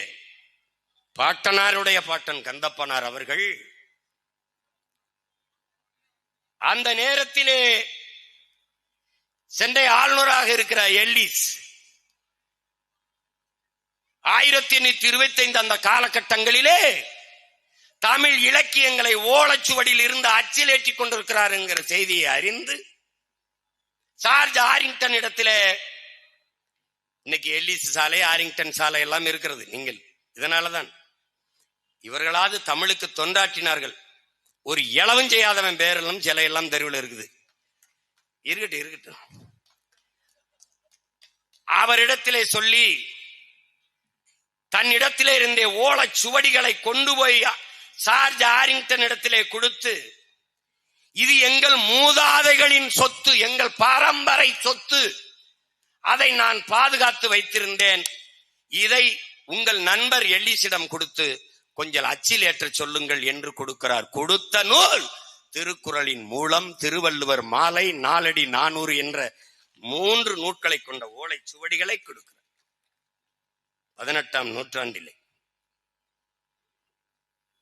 பாட்டனாருடைய பாட்டன் கந்தப்பனார் அவர்கள் அந்த நேரத்திலே சென்னை ஆளுநராக இருக்கிற எல்லிஸ் 1825 அந்த காலகட்டங்களிலே தமிழ் இலக்கியங்களை ஓலைச்சுவடியில் இருந்து அச்சிலேற்றி கொண்டிருக்கிறார் என்கிற செய்தியை அறிந்து சார்ஜ் ஆரிங்டன் இடத்திலே இன்னைக்கு எல்லிஸ் சாலை, ஆரிங்டன் சாலை எல்லாம் இருக்கிறது. நீங்கள் இதனாலதான் இவர்களாவது தமிழுக்கு தொண்டாற்றினார்கள். ஒரு இளவும் செய்யாதவன் பேரெல்லாம் சில எல்லாம் தெருவில் இருக்குது. இருக்கட்டும். அவரிடத்திலே சொல்லி தன்னிடத்திலே இருந்தே ஓலை சுவடிகளை கொண்டு போய் சார்ஜ் ஆரிங்டன் இடத்திலே கொடுத்து, இது எங்கள் மூதாதைகளின் சொத்து, எங்கள் பாரம்பரை சொத்து, அதை நான் பாதுகாத்து வைத்திருந்தேன், இதை உங்கள் நண்பர் எல்லிஸிடம் கொடுத்து கொஞ்சம் அச்சில் ஏற்ற சொல்லுங்கள் என்று கொடுக்கிறார். கொடுத்த நூல் திருக்குறளின் மூலம், திருவள்ளுவர் மாலை, நாலடி 400 என்ற 3 நூட்களை கொண்ட ஓலை சுவடிகளை கொடுக்கிறார். 18ஆம் நூற்றாண்டிலே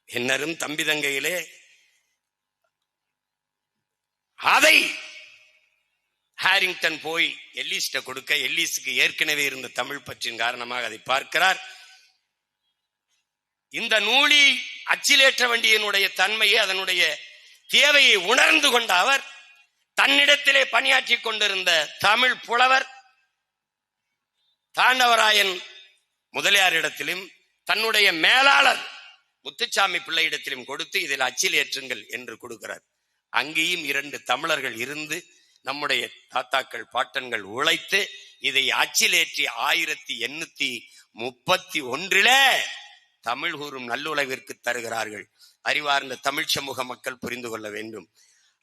என்னரும் தம்பி தங்கையிலே அதை ஹாரிங்டன் போய் எல்லிஸ்ட கொடுக்க, எல்லிஸுக்கு ஏற்கனவே இருந்த தமிழ் பற்றின் காரணமாக அதை பார்க்கிறார். இந்த நூலி அச்சிலேற்ற வேண்டியனுடைய தன்மையை, அதனுடைய தேவையை உணர்ந்து கொண்ட அவர் தன்னிடத்திலே பணியாற்றி கொண்டிருந்த தமிழ் புலவர் தாண்டவராயன் முதலியாரிடத்திலும் தன்னுடைய மேலாளர் முத்துச்சாமி பிள்ளையிடத்திலும் கொடுத்து இதில் அச்சில் ஏற்றுங்கள் என்று கொடுக்கிறார். அங்கேயும் 2 தமிழர்கள் இருந்து நம்முடைய தாத்தாக்கள் பாட்டன்கள் உழைத்து இதை அச்சிலேற்றி 1831 தமிழ் கூறும் நல்லுலகிற்கு தருகிறார்கள். அறிவார்ந்த தமிழ் சமூக மக்கள் புரிந்து கொள்ள வேண்டும்.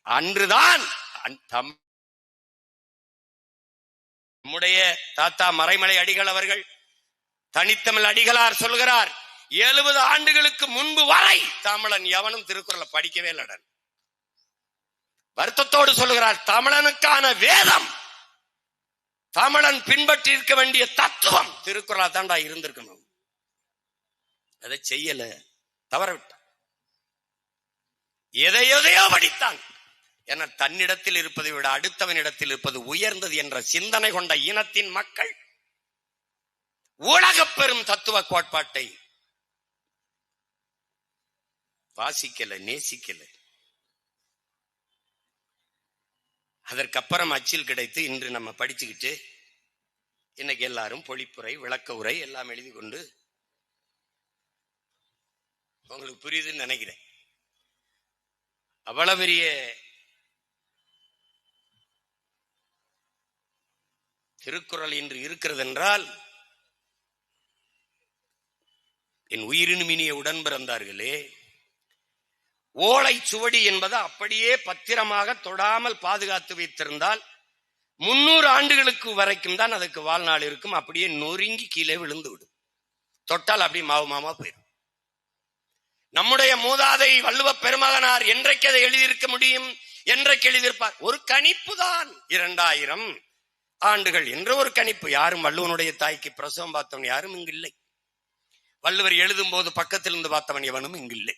அன்றுதான் நம்முடைய தாத்தா மறைமலை அடிகள் அவர்கள், தனித்தமிழ் அடிகளார் சொல்கிறார், 70 ஆண்டுகளுக்கு முன்பு வரை தமிழன் எவனும் திருக்குறளை படிக்கவே இல்லடன். வருத்தத்தோடு சொல்லுகிறார், தமிழனுக்கான வேதம், தமிழன் பின்பற்றி இருக்க வேண்டிய தத்துவம் திருக்குறளா தாண்டா இருந்திருக்கணும். அதை செய்யல, தவற விட்டான். எதையோ படித்தான். என தன்னிடத்தில் இருப்பதை விட அடுத்தவனிடத்தில் இருப்பது உயர்ந்தது என்ற சிந்தனை கொண்ட இனத்தின் மக்கள் உலக பெரும் தத்துவ கோட்பாட்டை வாசிக்கல, நேசிக்கல. அதற்கப்புறம் அச்சில் கிடைத்து இன்று நம்ம படிச்சுக்கிட்டு இன்னைக்கு எல்லாரும் பொழிப்புரை, விளக்க உரை எல்லாம் எழுதி கொண்டு, உங்களுக்கு புரியுதுன்னு நினைக்கிறேன். அவ்வளவு பெரிய திருக்குறள் இன்று இருக்கிறது என்றால் என் உயிரினும் இனிய உடன் பிறந்தார்களே, ஓலை சுவடி என்பது அப்படியே பத்திரமாக தொடாமல் பாதுகாத்து வைத்திருந்தால் 300 ஆண்டுகளுக்கு வரைக்கும் தான் அதுக்கு வாழ்நாள் இருக்கும். அப்படியே நொறுங்கி கீழே விழுந்து விடும். தொட்டால் அப்படியே மாவுமாமா போயிடும். நம்முடைய மூதாதை வள்ளுவ பெருமகனார் என்றைக்கு அதை எழுதியிருக்க முடியும்? என்றைக்கு எழுதியிருப்பார்? ஒரு கணிப்பு தான், 2000 ஆண்டுகள் என்ற ஒரு கணிப்பு. யாரும் வள்ளுவனுடைய தாய்க்கு பிரசவம் பார்த்தவன் யாரும் இங்கு இல்லை. வள்ளுவர் எழுதும் போது பக்கத்தில் இருந்து பார்த்தவன் எவனும் இங்கு இல்லை.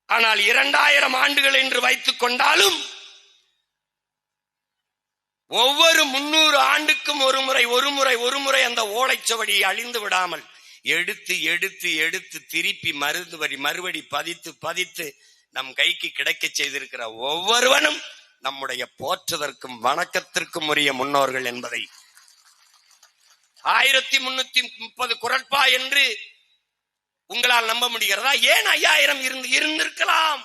ஆனால் 2000 ஆண்டுகள் என்று வைத்துக் கொண்டாலும் ஒவ்வொரு 300 ஆண்டுக்கும் ஒரு முறை அந்த ஓலைச்சுவடியை அழிந்து விடாமல் எடுத்து எடுத்து எடுத்து திருப்பி மறுபடி பதித்து நம் கைக்கு கிடைக்க செய்திருக்கிற ஒவ்வொருவனும் நம்முடைய போற்றுதற்கும் வணக்கத்திற்கும் உரிய முன்னோர்கள் என்பதை 1330 குறட்பா என்று உங்களால் நம்ப முடிகிறதா? ஏன் 5000 இருந்திருக்கலாம்.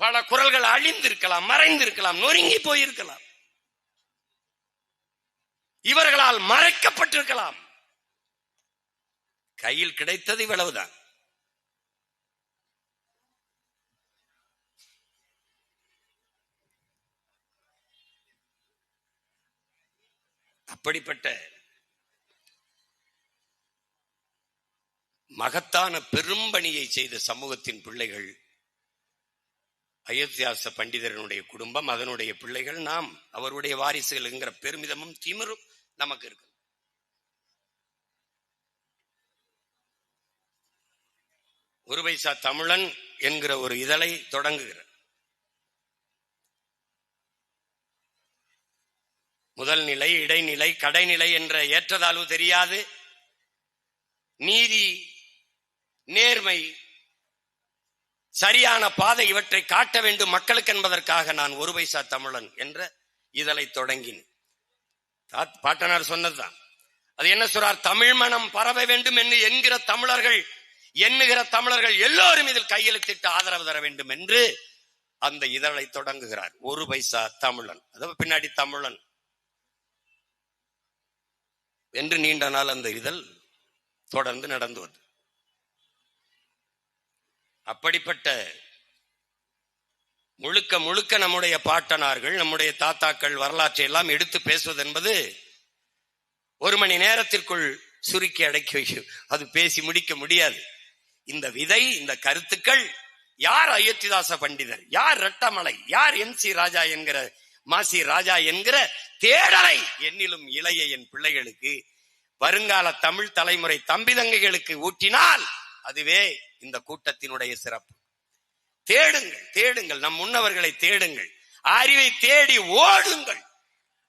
பல குறள்கள் அழிந்திருக்கலாம், மறைந்திருக்கலாம், நொறுங்கி போயிருக்கலாம், இவர்களால் மறைக்கப்பட்டிருக்கலாம். கையில் கிடைத்தது இவ்வளவுதான். அப்படிப்பட்ட மகத்தான பெரும்பணியை செய்த சமூகத்தின் பிள்ளைகள் அயோத்தியாச பண்டிதரனுடைய குடும்பம், அதனுடைய பிள்ளைகள் நாம், அவருடைய வாரிசுகள் என்கிற பெருமிதமும் திமிரும் நமக்கு இருக்கு. ஒரு பைசா தமிழன் என்கிற ஒரு இதழை தொடங்குகிறார். முதல் நிலை, இடைநிலை, கடைநிலை என்ற ஏற்றதாழ்வு தெரியாது. நீதி, நேர்மை, சரியான பாதை இவற்றை காட்ட வேண்டும் மக்களுக்கு என்பதற்காக நான் ஒரு பைசா தமிழன் என்ற இதழை தொடங்கினேன். பாட்டனார் சொன்னதுதான். அது என்ன சொல்றார்? தமிழ் மனம் பரவ வேண்டும் என்று எண்ணுகிற தமிழர்கள் எல்லோரும் இதில் கையெழுத்திட்டு ஆதரவு தர வேண்டும் என்று அந்த இதழை தொடங்குகிறார். ஒரு பைசா தமிழன், அதாவது பின்னாடி தமிழன் என்று நீண்ட நாள் அந்த இதழ் தொடர்ந்து நடந்து வந்து, அப்படிப்பட்ட முழுக்க முழுக்க நம்முடைய பாட்டனார்கள் நம்முடைய தாத்தாக்கள் வரலாற்றை எல்லாம் எடுத்து பேசுவது என்பது ஒரு மணி நேரத்திற்குள் சுருக்கி அடக்கி வைக்கும். அது பேசி முடிக்க முடியாது. இந்த விதை, இந்த கருத்துக்கள், யார் அயோத்திதாச பண்டிதர், யார் ரெட்டமலை, யார் MC ராஜா என்கிற மாசி ராஜா என்கிற தேடலை என்னிலும் இளைய என் பிள்ளைகளுக்கு, வருங்கால தமிழ் தலைமுறை தம்பி தங்கைகளுக்கு ஊட்டினால் அதுவே இந்த கூட்டத்தினுடைய சிறப்பு. தேடுங்கள், தேடுங்கள், நம் முன்னவர்களை தேடுங்கள், அறிவை தேடி ஓடுங்கள்,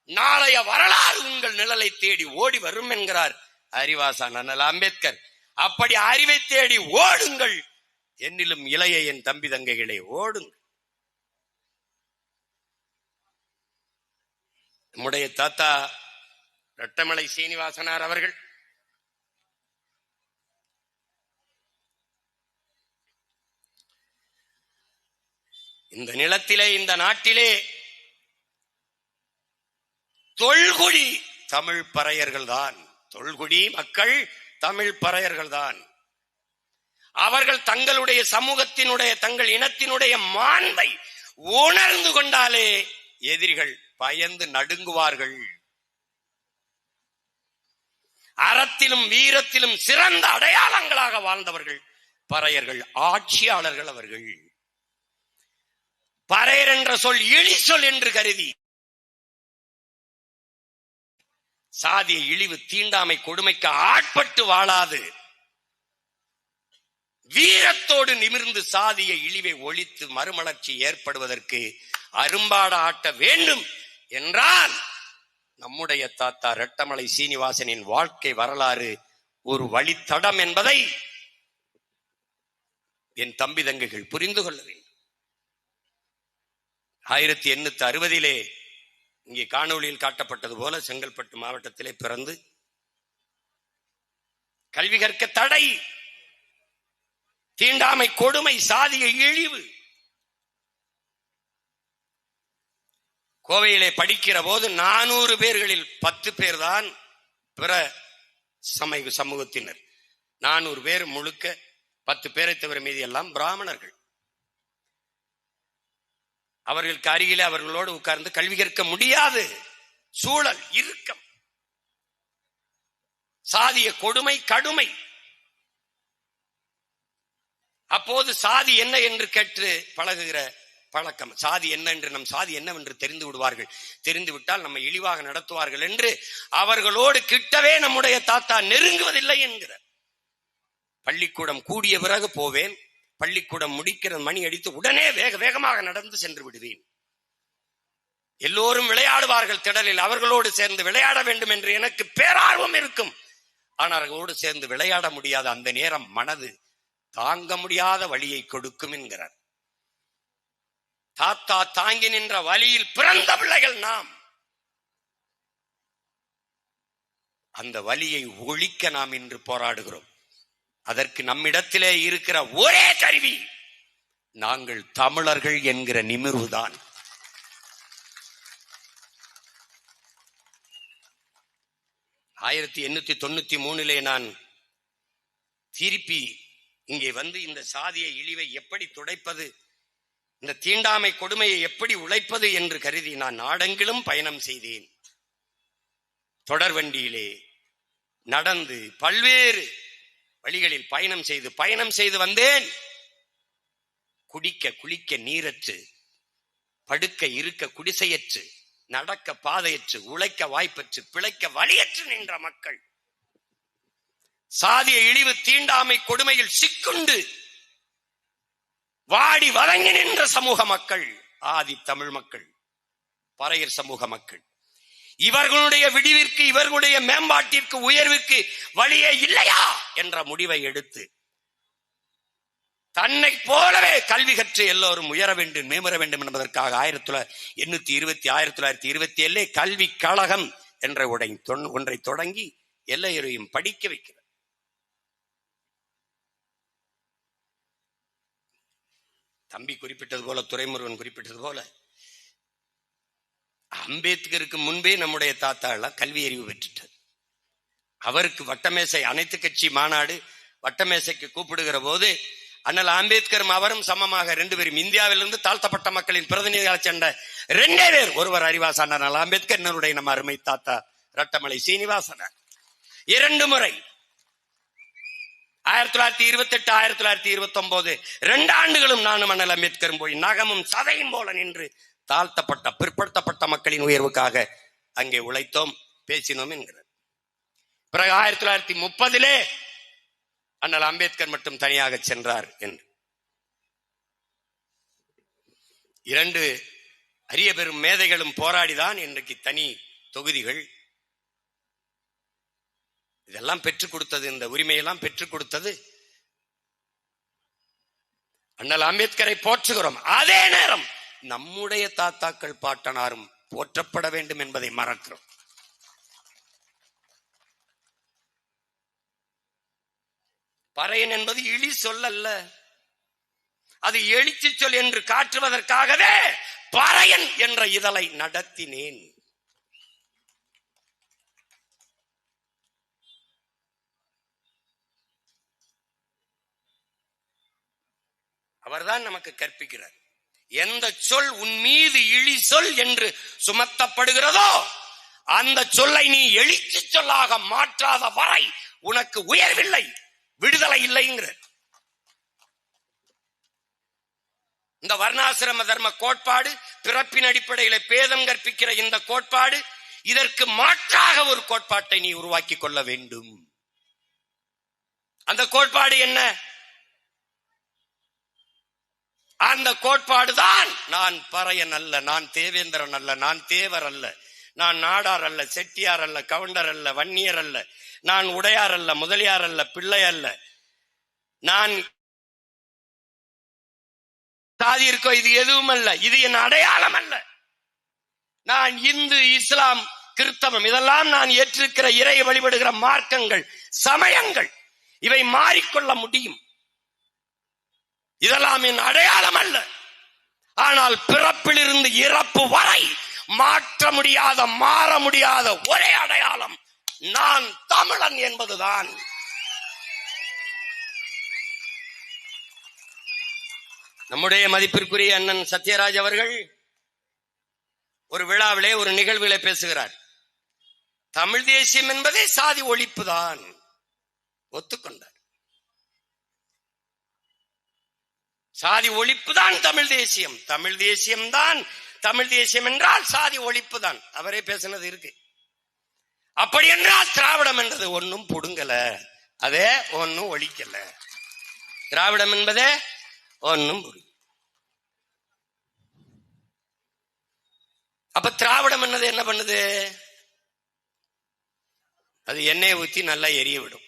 நாளைய வரலாறு உங்கள் நிழலை தேடி ஓடி வரும் என்கிறார் அறிவாசான் அண்ணல் அம்பேத்கர். அப்படி அறிவை தேடி ஓடுங்கள், என்னிலும் இளைய என் தம்பி தங்கைகளை ஓடுங்கள். நம்முடைய தாத்தா ரெட்டமலை சீனிவாசனார் அவர்கள் இந்த நிலத்திலே, இந்த நாட்டிலே தொல்குடி தமிழ் பறையர்கள் தான். தொல்குடி மக்கள் தமிழ் பறையர்கள் தான். அவர்கள் தங்களுடைய சமூகத்தினுடைய, தங்கள் இனத்தினுடைய மாண்பை உணர்ந்து கொண்டாலே எதிரிகள் பயந்து நடுங்குவார்கள். அறத்திலும் வீரத்திலும் சிறந்த அடையாளங்களாக வாழ்ந்தவர்கள் பறையர்கள், ஆட்சியாளர்கள் அவர்கள். பறையர் என்ற சொல் இழி சொல் என்று கருதி சாதிய இழிவு, தீண்டாமை, கொடுமைக்கு ஆட்பட்டு வாழாது வீரத்தோடு நிமிர்ந்து சாதிய இழிவை ஒழித்து மறுமலர்ச்சி ஏற்படுவதற்கு அரும்பாட ஆட்ட வேண்டும் என்றால் நம்முடைய தாத்தா ரெட்டமலை சீனிவாசனின் வாழ்க்கை வரலாறு ஒரு வழித்தடம் என்பதை என் தம்பி தங்கைகள் புரிந்து கொள்ள வேண்டும். 1860 இங்கே காணொளியில் காட்டப்பட்டது போல செங்கல்பட்டு மாவட்டத்திலே பிறந்து கல்வி கற்க தடை, தீண்டாமை, கொடுமை, சாதிய இழிவு. கோவையிலே படிக்கிற போது 400 பேர்களில் 10 பேர் தான் பிற சமூகத்தினர். 400 பேர் முழுக்க 10 பேரை தவிர மீதி எல்லாம் பிராமணர்கள். அவர்களுக்கு அருகிலே அவர்களோடு உட்கார்ந்து கல்வி கற்க முடியாது சூழல், இறுக்கம், சாதிய கொடுமை, கடுமை. அப்போது சாதி என்ன என்று கேட்டு பழகுகிற பழக்கம், சாதி என்ன என்று, நம் சாதி என்னவென்று தெரிந்து விடுவார்கள், தெரிந்து விட்டால் நம்ம இழிவாக நடத்துவார்கள் என்று அவர்களோடு கிட்டவே நம்முடைய தாத்தா நெருங்குவதில்லை என்கிற. பள்ளிக்கூடம் கூடிய பிறகு போவேன், பள்ளிக்கூடம் முடிக்கிற மணி அடித்து உடனே வேக வேகமாக நடந்து சென்று விடுவேன். எல்லோரும் விளையாடுவார்கள் திடலில், அவர்களோடு சேர்ந்து விளையாட வேண்டும் என்று எனக்கு பேரார்வம் இருக்கும். ஆனால் அவர்களோடு சேர்ந்து விளையாட முடியாத அந்த நேரம் மனது தாங்க முடியாத வலியை கொடுக்கும் என்கிறார். தாத்தா தாங்கி நின்ற வலியில் பிறந்த பிள்ளைகள் நாம். அந்த வலியை ஒழிக்க நாம் இன்று போராடுகிறோம். அதற்கு நம்மிடத்திலே இருக்கிற ஒரே கருவி நாங்கள் தமிழர்கள் என்கிற நிமிர்வுதான். ஆயிரத்தி 1893 நான் திருப்பி இங்கே வந்து இந்த சாதிய இழிவை எப்படி துடைப்பது, இந்த தீண்டாமை கொடுமையை எப்படி உழைப்பது என்று கருதி நான் நாடெங்கிலும் பயணம் செய்தேன். தொடர்வண்டியிலே நடந்து பல்வேறு வழிகளில் பயணம் செய்து வந்தேன். குடிக்க குளிக்க நீரற்று, படுக்க இருக்க குடிசையற்று, நடக்க பாதையற்று, உழைக்க வாய்ப்பற்று, பிழைக்க வழியற்று நின்ற மக்கள், சாதிய இழிவு தீண்டாமை கொடுமையில் சிக்குண்டு வாடி வதங்கி நின்ற சமூக மக்கள், ஆதி தமிழ் மக்கள், பறையர் சமூக மக்கள். இவர்களுடைய விடிவிற்கு, இவர்களுடைய மேம்பாட்டிற்கு, உயர்விற்கு வழியே இல்லையா என்ற முடிவை எடுத்து தன்னை போலவே கல்வி கற்று எல்லோரும் உயர வேண்டும், மேம்பட வேண்டும் என்பதற்காக 1927 கல்வி கழகம் என்ற ஒன்றை தொடங்கி எல்லையரையும் படிக்க வைக்கிறார். தம்பி குறிப்பிட்டது போல, துரைமுருகன் குறிப்பிட்டது போல, அம்பேத்கருக்கு முன்பே நம்முடைய தாத்தா எல்லாம் கல்வி அறிவு பெற்றுட்டார். அவருக்கு வட்டமேசை, அனைத்து கட்சி மாநாடு வட்டமேசைக்கு கூப்பிடுகிற போது அண்ணல் அம்பேத்கரும் அவரும் சமமாக 2 பேரும் இந்தியாவிலிருந்து தாழ்த்தப்பட்ட மக்களின் பிரதிநிதிகளை சென்ற 2 பேர். ஒருவர் அறிவாசான அண்ணல் அம்பேத்கர், என்னுடைய நம்ம அருமை தாத்தா ரட்டமலை சீனிவாசனார். 2 முறை 1928, 1929 2 ஆண்டுகளும் நானும் அண்ணல் அம்பேத்கரும் போய் நகமும் சதையும் போல நின்று தாழ்த்தப்பட்ட பிற்படுத்தப்பட்ட மக்களின் உயர்வுக்காக அங்கே உழைத்தோம், பேசினோம் என்கிறார். பிறகு 1930 அண்ணல் அம்பேத்கர் மட்டும் தனியாக சென்றார் என்று 2 அரிய பெரும் மேதைகளும் போராடிதான் இன்றைக்கு தனி தொகுதிகள் இதெல்லாம் பெற்றுக் கொடுத்தது. இந்த உரிமையெல்லாம் பெற்றுக் கொடுத்தது அண்ணல் அம்பேத்கரை போற்றுகிறோம். அதே நேரம் நம்முடைய தாத்தாக்கள் பாட்டனாரும் போற்றப்பட வேண்டும் என்பதை மறக்கிறோம். பறையன் என்பது இழி சொல்லல்ல, அது எழுச்சி சொல் என்று காட்டுவதற்காகவே பறையன் என்ற இதழை நடத்தினேன். அவர்தான் நமக்கு கற்பிக்கிறார். எந்த சொல் உன் மீது இழி சொல் என்று சுமத்தப்படுகிறதோ அந்த சொல்லை நீ எழுச்சி சொல்லாக மாற்றாத வரை உனக்கு உயர்வில்லை, விடுதலை இல்லைங்கிற இந்த வர்ணாசிரம தர்ம கோட்பாடு, பிறப்பின் அடிப்படையில பேதம் கற்பிக்கிற இந்த கோட்பாடு, இதற்கு மாற்றாக ஒரு கோட்பாட்டை நீ உருவாக்கி கொள்ள வேண்டும். அந்த கோட்பாடு என்ன? அந்த கோட்பாடுதான் நான் பறையன் அல்ல, நான் தேவேந்திரன் அல்ல, நான் தேவர் அல்ல, நான் நாடார் அல்ல, செட்டியார் அல்ல, கவுண்டர் அல்ல, வன்னியர் அல்ல, நான் உடையார் அல்ல, முதலியார் அல்ல, பிள்ளை அல்ல, நான் சாதி இருக்கோ இது எதுவும் அல்ல, இது என் அடையாளம் அல்ல. நான் இந்து, இஸ்லாம், கிறிஸ்தவம் இதெல்லாம் நான் ஏற்றிருக்கிற இறை வழிபடுகிற மார்க்கங்கள், சமயங்கள், இவை மாறிக்கொள்ள முடியும். இதெல்லாம் என் அடையாளம் அல்ல. ஆனால் பிறப்பிலிருந்து இறப்பு வரை மாற்ற முடியாத, மாற முடியாத ஒரே அடையாளம் நான் தமிழன் என்பதுதான். நம்முடைய மதிப்பிற்குரிய அண்ணன் சத்யராஜ் அவர்கள் ஒரு விழாவிலே, ஒரு நிகழ்விலே பேசுகிறார். தமிழ் தேசியம் என்பதே சாதி ஒழிப்பு தான் ஒத்துக்கொண்டார். சாதி ஒழிப்பு தான் தமிழ் தேசியம், தமிழ் தேசியம் தான், தமிழ் தேசியம் என்றால் சாதி ஒழிப்பு தான். அவரே பேசினது இருக்கு. அப்படி என்றால் திராவிடம் என்றது ஒன்னும் புடுங்கல, அதே ஒன்னும் ஒழிக்கல. திராவிடம் என்பதே ஒன்னும் அப்ப திராவிடம் என்னது என்ன பண்ணுது? அது எண்ணெயை ஊத்தி நல்லா எரிய விடும்.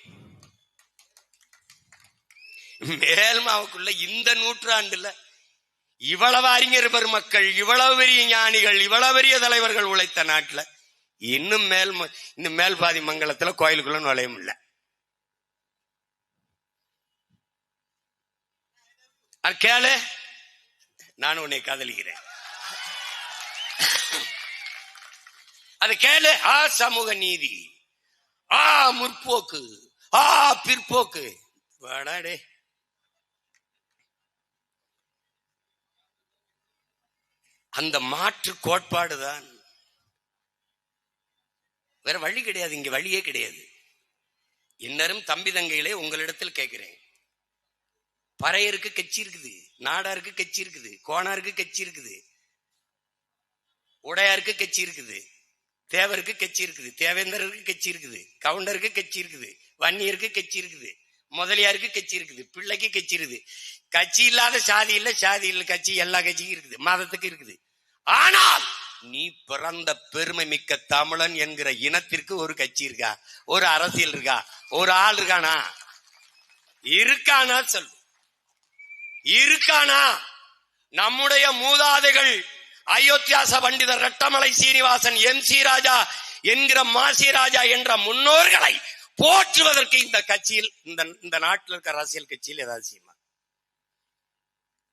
மேல்மாவுக்குள்ள இந்த நூற்றாண்டுல இவ்வளவு அறிஞர் பெருமக்கள், இவ்வளவு பெரிய ஞானிகள், இவ்வளவு பெரிய தலைவர்கள் உழைத்த நாட்டுல இன்னும் மேல் பாதி மங்கலத்துல கோயிலுக்குள்ள நுழைய முடியல. கேளு, நான் உன்னை காதலிக்கிறேன், அது கேளு. சமூக நீதி, முற்போக்கு, பிற்போக்கு, வாடாடே. அந்த மாற்று கோட்பாடுதான், வேற வழி கிடையாது. இங்க வழியே கிடையாது. இன்னரும் தம்பி தங்கையிலே உங்களிடத்தில் கேட்கிறேன், பறையருக்கு கட்சி இருக்குது, நாடாருக்கு கட்சி இருக்குது, கோணாருக்கு கட்சி இருக்குது, உடையாருக்கு கட்சி இருக்குது, தேவருக்கு கட்சி இருக்குது, தேவேந்தருக்கு கட்சி இருக்குது, கவுண்டருக்கு கட்சி இருக்குது, வன்னியருக்கு கட்சி இருக்குது, முதலியாருக்கு கட்சி இருக்குது, பிள்ளைக்கு கட்சி இருக்குது. கட்சி இல்லாத சாதி இல்ல, சாதி இல்ல கட்சி, எல்லா கட்சிக்கும் இருக்குது, மதத்துக்கு இருக்குது. ஆனால் நீ பிறந்த பெருமை மிக்க தமிழன் என்கிற இனத்திற்கு ஒரு கட்சி இருக்கா? ஒரு அரசியல் இருக்கா? ஒரு ஆள் இருக்கானா? இருக்கானா சொல்லு. இருக்கானா? நம்முடைய மூதாதைகள் அயோத்தியாச பண்டிதர் ரெட்டமலை சீனிவாசன், MC ராஜா என்கிற மாசி ராஜா என்ற முன்னோர்களை போற்றுவதற்கு இந்த கட்சியில், இந்த நாட்டில் இருக்கிற அரசியல் கட்சியில் ஏதாவது செய்யுமா?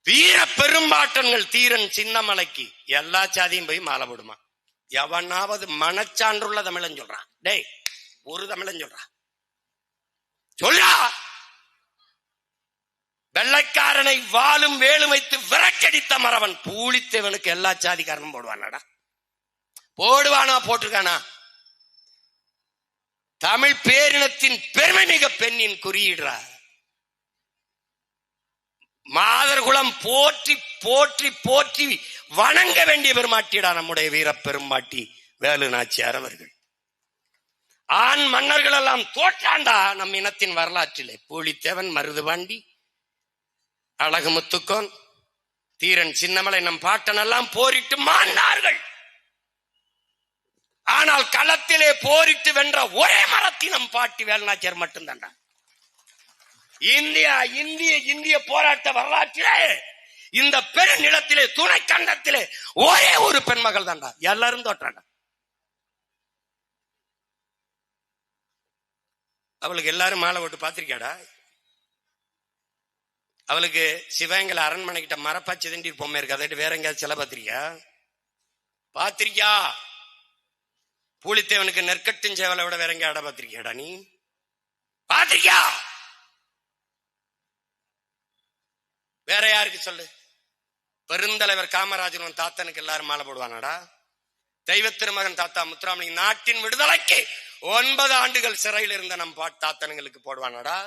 வீர பெரும்பாட்டன்கள் தீரன் சின்னமலைக்கு எல்லா சாதியும் போய் மாலை போடுமா? எவனாவது மனச்சான்றுள்ள தமிழன் சொல்றான்? டேய், ஒரு தமிழன் சொல்றான் சொல்லா? வெள்ளைக்காரனை வாளும் வேலும் வைத்து விரக்கடித்த மறவன் பூலித்தேவனுக்கு எல்லா சாதிக்காரனும் போடுவானடா? போடுவானா? போட்டிருக்கானா? தமிழ் பேரினத்தின் பெருமை மிக பெண்ணின் குறியீடுறா. மாதர்குலம் போற்றி போற்றி போற்றி வணங்க வேண்டிய பெருமாட்டிடா நம்முடைய வீர பெருமாட்டி வேலு நாச்சியார் அவர்கள். ஆண் மன்னர்கள் எல்லாம் தோற்றாண்டா நம் இனத்தின் வரலாற்றிலே. பூலித்தேவன், மருதுபாண்டி, அழகு முத்துக்கோன், தீரன் சின்னமலை, நம் பாட்டன் எல்லாம் போரிட்டு மாண்டார்கள். ஆனால் களத்திலே போரிட்டு வென்ற ஒரே மரத்தின் நம் பாட்டி வேலுநாச்சியார் மட்டும்தான்டா. இந்திய போராட்ட வரலாற்றிலே இந்த பெரு நிலத்திலே துணை கண்டத்திலே ஒரே ஒரு பெண்மகள் தான்டா. எல்லாரும் தோற்றாண்டா. அவளுக்கு எல்லாரும் மாலை போட்டு பாத்திருக்கியாடா? அவளுக்கு சிவகங்கை அரண்மனை கிட்ட மரப்பாச்சி தண்டி பொம்மை இருக்கு, அதை வேற எங்கேயாவது சில பாத்திருக்கியா? பூலித்தேவனுக்கு நெற்கட்டும் சேவலை விட வேற எங்கேயாட பாத்திருக்கியாடா? நீ பாத்திருக்கியா? வேற யாருக்கு சொல்லு? பெருந்தலைவர் காமராஜன் தாத்தனுக்கு எல்லாரும் மாலை போடுவானடா? தெய்வ திருமகன் தாத்தா முத்துராமலிங்க நாட்டின் விடுதலைக்கு 9 ஆண்டுகள் சிறையில் இருந்த நம் தாத்தனுங்களுக்கு போடுவானடா?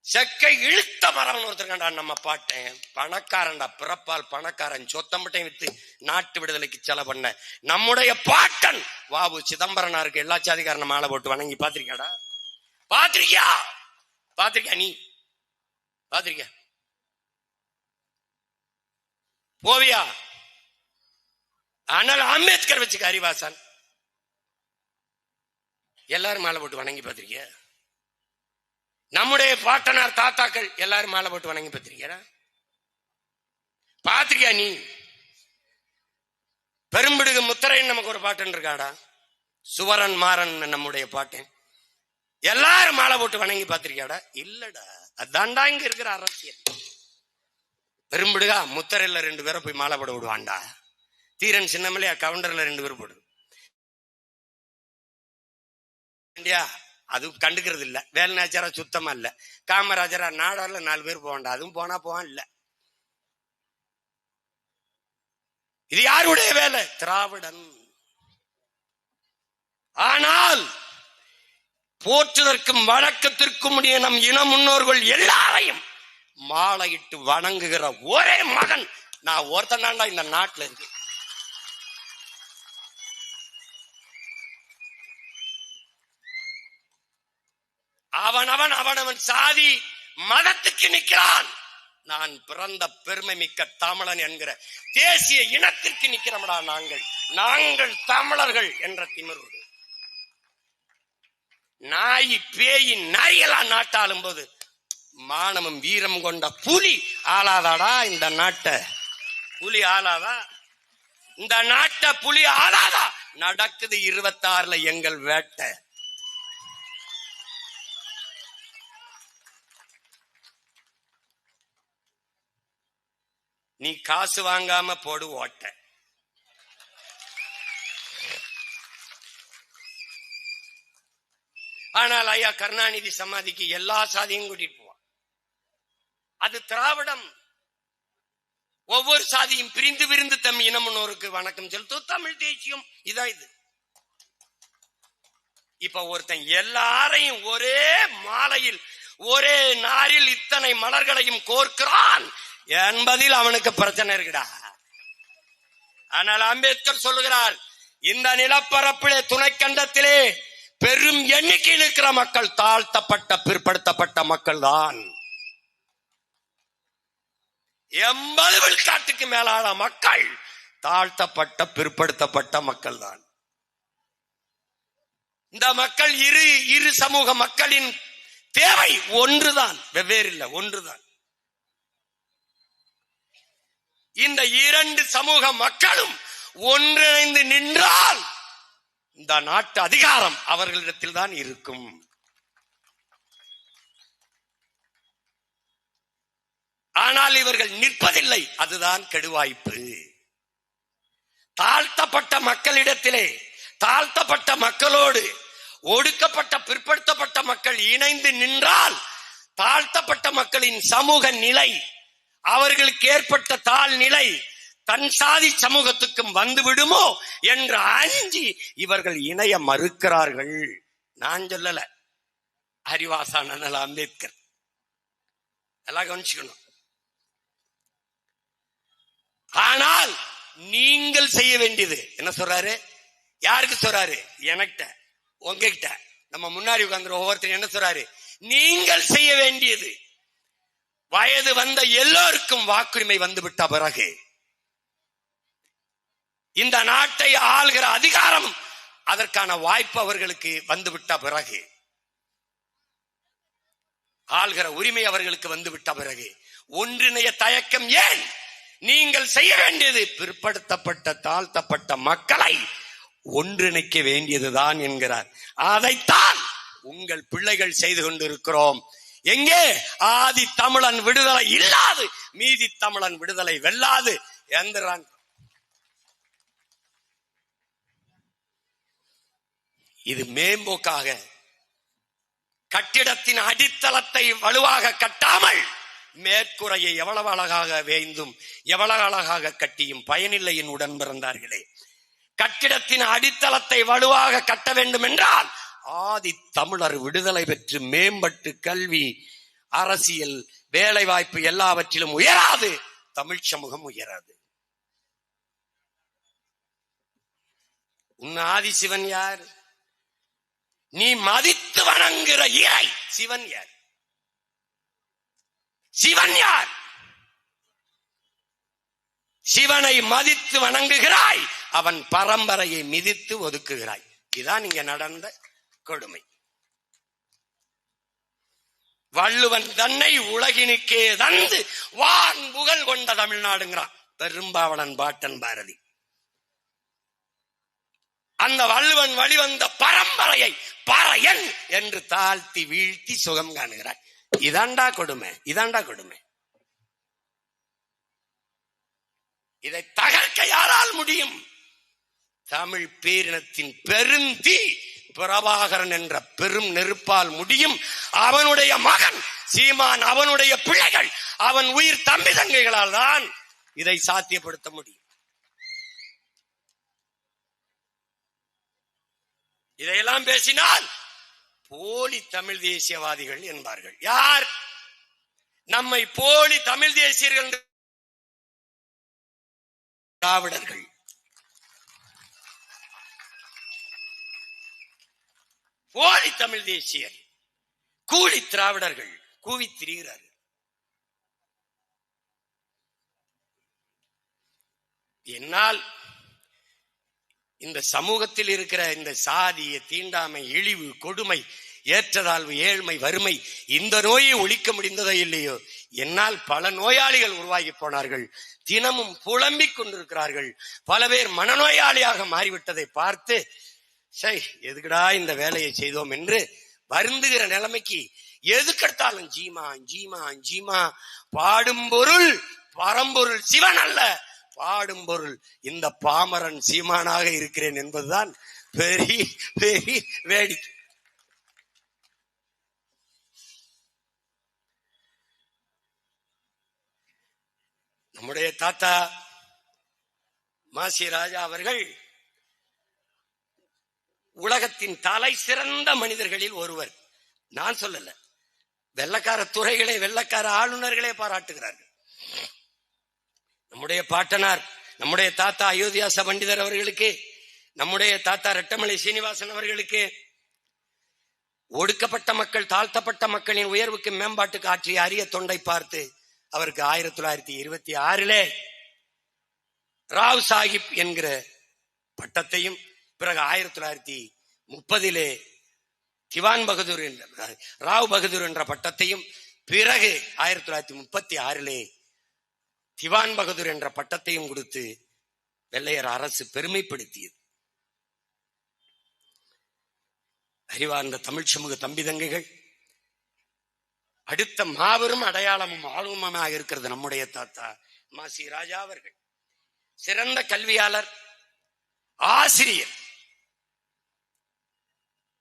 செக்கை இழுத்த மரவன் ஒருத்தருக்கண்டா நம்ம பாட்டேன். பணக்காரன்டா, பிறப்பால் பணக்காரன், சொத்தம்பட்டையும் வித்து நாட்டு விடுதலைக்கு செலவு பண்ண நம்முடைய பாட்டன் வாவு சிதம்பரனாருக்கு எல்லா சாதிக்காரன மாலை போட்டு வணங்கி பாத்திருக்கியாடா? பாத்திருக்கியா? பாத்திருக்கியா? நீ பாத்திருக்கியா? போவியா? ஆனால் அம்பேத்கர் வச்சுக்க, அறிவாசன் எல்லாரும் மாலை போட்டு வணங்கி பாத்திருக்கிய? நம்முடைய பாட்டனார் தாத்தாக்கள் எல்லாரும் மாலை போட்டு வணங்கி பார்த்திருக்கியா? பாத்திருக்கியா? நீ பெரும்பிடுகு முத்தரையன் நமக்கு ஒரு பாட்டன் இருக்காடா, சுவரன் மாறன் நம்முடைய பாட்டன். எல்லாரும் மாலை போட்டு வணங்கி பார்த்திருக்கியாடா? இல்லடா. அதான்டா இங்க இருக்கிற அரசியல். பெரும்பிடுகா முத்தரையில 2 பேரை போய் மாலை போட விடுவான்டா. தீரன் சின்னமலையா கவுண்டர்ல 2 பேர் போடு. அது கண்டுக்கிறது இல்ல. வேலுநாச்சியாரா சுத்தமா இல்ல. காமராஜரா நாடார்ல 4 பேர் போவான்டா. அதுவும் போனா போவான் இல்ல. இது யாருடைய வேலை? திராவிடன். ஆனால் போற்றுதற்கும் வழக்கத்திற்கும் உடைய நம் இன முன்னோர்கள் எல்லாரையும் மாலையிட்டு வணங்குகிற ஒரே மகன் நான் ஒருத்தனாண்டா இந்த நாட்டில் இருக்கு. அவனவன் சாதி மதத்துக்கு நிற்கிறான். நான் பிறந்த பெருமை மிக்க தமிழன் என்கிற தேசிய இனத்திற்கு நிற்கிறோம்டா. நாங்கள் தமிழர்கள் என்ற திமிரோடு நாய் பேய் நரியெல்லாம் நாட்டாளும் போது மானமும் வீரம் கொண்ட புலி ஆளாதாடா இந்த நாட்டை? புலி ஆளாதா? இந்த நாட்டை புலி ஆளாதா? நடக்குது 26ல எங்கள் வேட்டை. நீ காசு வாங்காம போடு ஓட்ட. ஆனால் ஐயா கருணாநிதி சமாதிக்கு எல்லா சாதியும் கூட்டிட்டு போவான். அது திராவிடம். ஒவ்வொரு சாதியும் பிரிந்து பிரிந்து தம் இனமுன்னோருக்கு வணக்கம் செலுத்தும் தமிழ் தேசியம். இதான் இது. இப்ப ஒருத்தன் எல்லாரையும் ஒரே மாலையில் ஒரே நாரில் இத்தனை மலர்களையும் கோர்க்கிறான் என்பதில் அவனுக்கு பிரச்சனை இருக்குடா. ஆனால் அம்பேத்கர் சொல்லுகிறார், இந்த நிலப்பரப்பிலே துணை கண்டத்திலே பெரும் எண்ணிக்கையில் இருக்கிற மக்கள் தாழ்த்தப்பட்ட பிற்படுத்தப்பட்ட மக்கள் தான். 80 விழுக்காட்டுக்கு மேலான மக்கள் தாழ்த்தப்பட்ட பிற்படுத்தப்பட்ட மக்கள் தான். இந்த மக்கள் இரு சமூக மக்களின் தேவை ஒன்றுதான், வெவ்வேறு இல்லை, ஒன்றுதான். இந்த இரண்டு சமூக மக்களும் ஒன்றிணைந்து நின்றால் இந்த நாட்டு அதிகாரம் அவர்களிடத்தில் தான் இருக்கும். ஆனால் இவர்கள் நிற்பதில்லை. அதுதான் கெடுவாய்ப்பு. தாழ்த்தப்பட்ட மக்களிடத்திலே, தாழ்த்தப்பட்ட மக்களோடு ஒடுக்கப்பட்ட பிற்படுத்தப்பட்ட மக்கள் இணைந்து நின்றால் தாழ்த்தப்பட்ட மக்களின் சமூக நிலை, அவர்களுக்கு ஏற்பட்ட தாழ்நிலை தன் சாதி சமூகத்துக்கும் வந்துவிடுமோ என்று அஞ்சி இவர்கள் இணைய மறுக்கிறார்கள். நான் சொல்லல, அறிவாசான அம்பேத்கர். எல்லாம் கவனிச்சுக்கணும். ஆனால் நீங்கள் செய்ய வேண்டியது என்ன சொல்றாரு? யாருக்கு சொல்றாரு? எனக்கிட்ட, உங்ககிட்ட, நம்ம முன்னாடி உட்கார்ந்து ஒவ்வொருத்தரும் என்ன சொல்றாரு? நீங்கள் செய்ய வேண்டியது, வயது வந்த எல்லோருக்கும் வாக்குரிமை வந்துவிட்ட பிறகு, இந்த நாட்டை ஆள்கிற அதிகாரம், அதற்கான வாய்ப்பு அவர்களுக்கு வந்துவிட்ட பிறகு, ஆள்கிற உரிமை அவர்களுக்கு வந்துவிட்ட பிறகு ஒன்றிணைய தயக்கம் ஏன்? நீங்கள் செய்ய வேண்டியது பிற்படுத்தப்பட்ட தாழ்த்தப்பட்ட மக்களை ஒன்றிணைக்க வேண்டியதுதான் என்கிறார். அதைத்தான் உங்கள் பிள்ளைகள் செய்து கொண்டிருக்கிறோம். எங்கே? ஆதி தமிழன் விடுதலை இல்லாது மீதி தமிழன் விடுதலை வெல்லாது என்கிறான். இது மேம்போக்காக கட்டிடத்தின் அடித்தளத்தை வலுவாக கட்டாமல் மேற்கூரையை எவ்வளவு அழகாக வேய்ந்தும் எவ்வளவு அழகாக கட்டியும் பயனில்லை என் உடன் பிறந்தார்களே. கட்டிடத்தின் அடித்தளத்தை வலுவாக கட்ட வேண்டும் என்றால் ஆதி தமிழர் விடுதலை பெற்று மேம்பட்டு கல்வி, அரசியல், வேலை வாய்ப்பு எல்லாவற்றிலும் உயராது தமிழ் சமூகம் உயராது. உன் ஆதி சிவன் யார்? நீ மதித்து வணங்குகிற இறை சிவன் யார்? சிவன் யார்? சிவனை மதித்து வணங்குகிறாய், அவன் பரம்பரையை மிதித்து ஒதுக்குகிறாய். இதுதான் இங்க நடந்த கொடுமை. வள்ளுவன் தன்னை உலகினுக்கே தந்து வான் புகழ் கொண்ட தமிழ்நாடுங்கிறான் பெரும்பாவளன் பாட்டன் பாரதி. அந்த வள்ளுவன் வழிவந்த பரம்பரையை பறையன் என்று தாழ்த்தி வீழ்த்தி சுகம் காணுகிறாய். இதாண்டா கொடுமை, இதாண்டா கொடுமை. இதை தகர்க்க யாரால் முடியும்? தமிழ் பேரினத்தின் பெருந்தீ பிரபாகரன் என்ற பெரும் நெருப்பால் முடியும். அவனுடைய மகன் சீமான், அவனுடைய பிள்ளைகள், அவன் உயிர் தம்பி தங்கைகளால் தான் இதை சாத்தியப்படுத்த முடியும். இதையெல்லாம் பேசினால் போலி தமிழ் தேசியவாதிகள் என்பார்கள். யார் நம்மை போலி தமிழ் தேசியர்கள்? திராவிடர்கள். போலி தமிழ் தேசியர், கூலி திராவிடர்கள் கூவி திரிகிறார்கள். என்னால் இந்த சமூகத்தில் இருக்கிற இந்த சாதிய தீண்டாமை, இழிவு, கொடுமை, ஏற்றதாழ்வு, ஏழ்மை, வறுமை, இந்த நோயை ஒழிக்க முடிந்ததோ இல்லையோ, என்னால் பல நோயாளிகள் உருவாகி போனார்கள். தினமும் புலம்பிக் கொண்டிருக்கிறார்கள். பல பேர் மனநோயாளியாக மாறிவிட்டதை பார்த்து எதுக்குடா இந்த வேலையை செய்தோம் என்று வருந்துகிற நிலைமைக்கு எதுக்கெடுத்தாலும் ஜீமா ஜீமா ஜீமா. பாடும் பொருள் பரம்பொருள் சிவன் அல்ல, பாடும் பொருள் இந்த பாமரன் சீமானாக இருக்கிறேன் என்பதுதான் பெரிய பெரிய வேடிக்கை. நம்முடைய தாத்தா மாசி ராஜா அவர்கள் உலகத்தின் தலை சிறந்த மனிதர்களில் ஒருவர். நான் சொல்லல, வெள்ளக்கார துறைகளே, வெள்ளக்கார ஆளுநர்களே பாராட்டுகிறார்கள். நம்முடைய பாட்டனார், நம்முடைய தாத்தா அயோத்தியாச பண்டிதர் அவர்களுக்கு, நம்முடைய தாத்தா ரெட்டமலை சீனிவாசன் அவர்களுக்கு, ஒடுக்கப்பட்ட மக்கள், தாழ்த்தப்பட்ட மக்களின் உயர்வுக்கு மேம்பாட்டுக்கு ஆற்றிய அரிய தொண்டை பார்த்து அவருக்கு 1926 ராவ் சாஹிப் என்கிற பட்டத்தையும், பிறகு 1930 திவான் பகதூர் ராவ் பகதூர் என்ற பட்டத்தையும், பிறகு 1936 திவான் பகதூர் என்ற பட்டத்தையும் கொடுத்து வெள்ளையர் அரசு பெருமைப்படுத்தியது. அறிவார்ந்த தமிழ் சமூக தம்பி தங்கைகள், அடுத்த மாபெரும் அடையாளமும் ஆளுமமாக இருக்கிறது நம்முடைய தாத்தா மாசி ராஜா அவர்கள். சிறந்த கல்வியாளர், ஆசிரியர்.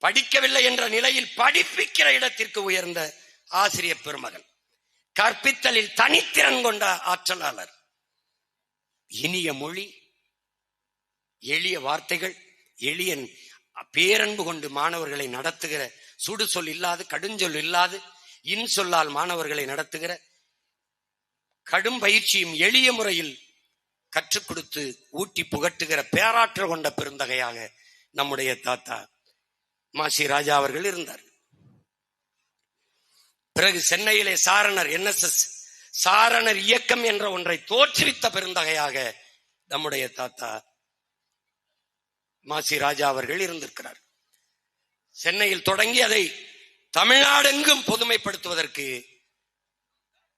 படிக்கவில்லை என்ற நிலையில் படிப்பிக்கிற இடத்திற்கு உயர்ந்த ஆசிரியர் பெருமகன். கற்பித்தலில் தனித்திறன் கொண்ட ஆற்றலாளர். இனிய மொழி, எளிய வார்த்தைகள், எளிய பேரன்பு கொண்டு மாணவர்களை நடத்துகிற, சுடு சொல் இல்லாது, கடுஞ்சொல் இல்லாது, இன்சொல்லால் மாணவர்களை நடத்துகிற, கடும் பயிற்சியும் எளிய முறையில் கற்றுக் கொடுத்து ஊட்டி புகட்டுகிற பேராற்றல் கொண்ட பெருந்தகையாக நம்முடைய தாத்தா மாசி ராஜா அவர்கள் இருந்தார். பிறகு சென்னையிலே சாரணர் NSS சாரணர் இயக்கம் என்ற ஒன்றை தோற்றுவித்த பெருந்தகையாக நம்முடைய தாத்தா மாசி ராஜா அவர்கள் இருந்திருக்கிறார். சென்னையில் தொடங்கி அதை தமிழ்நாடெங்கும் பொதுமைப்படுத்துவதற்கு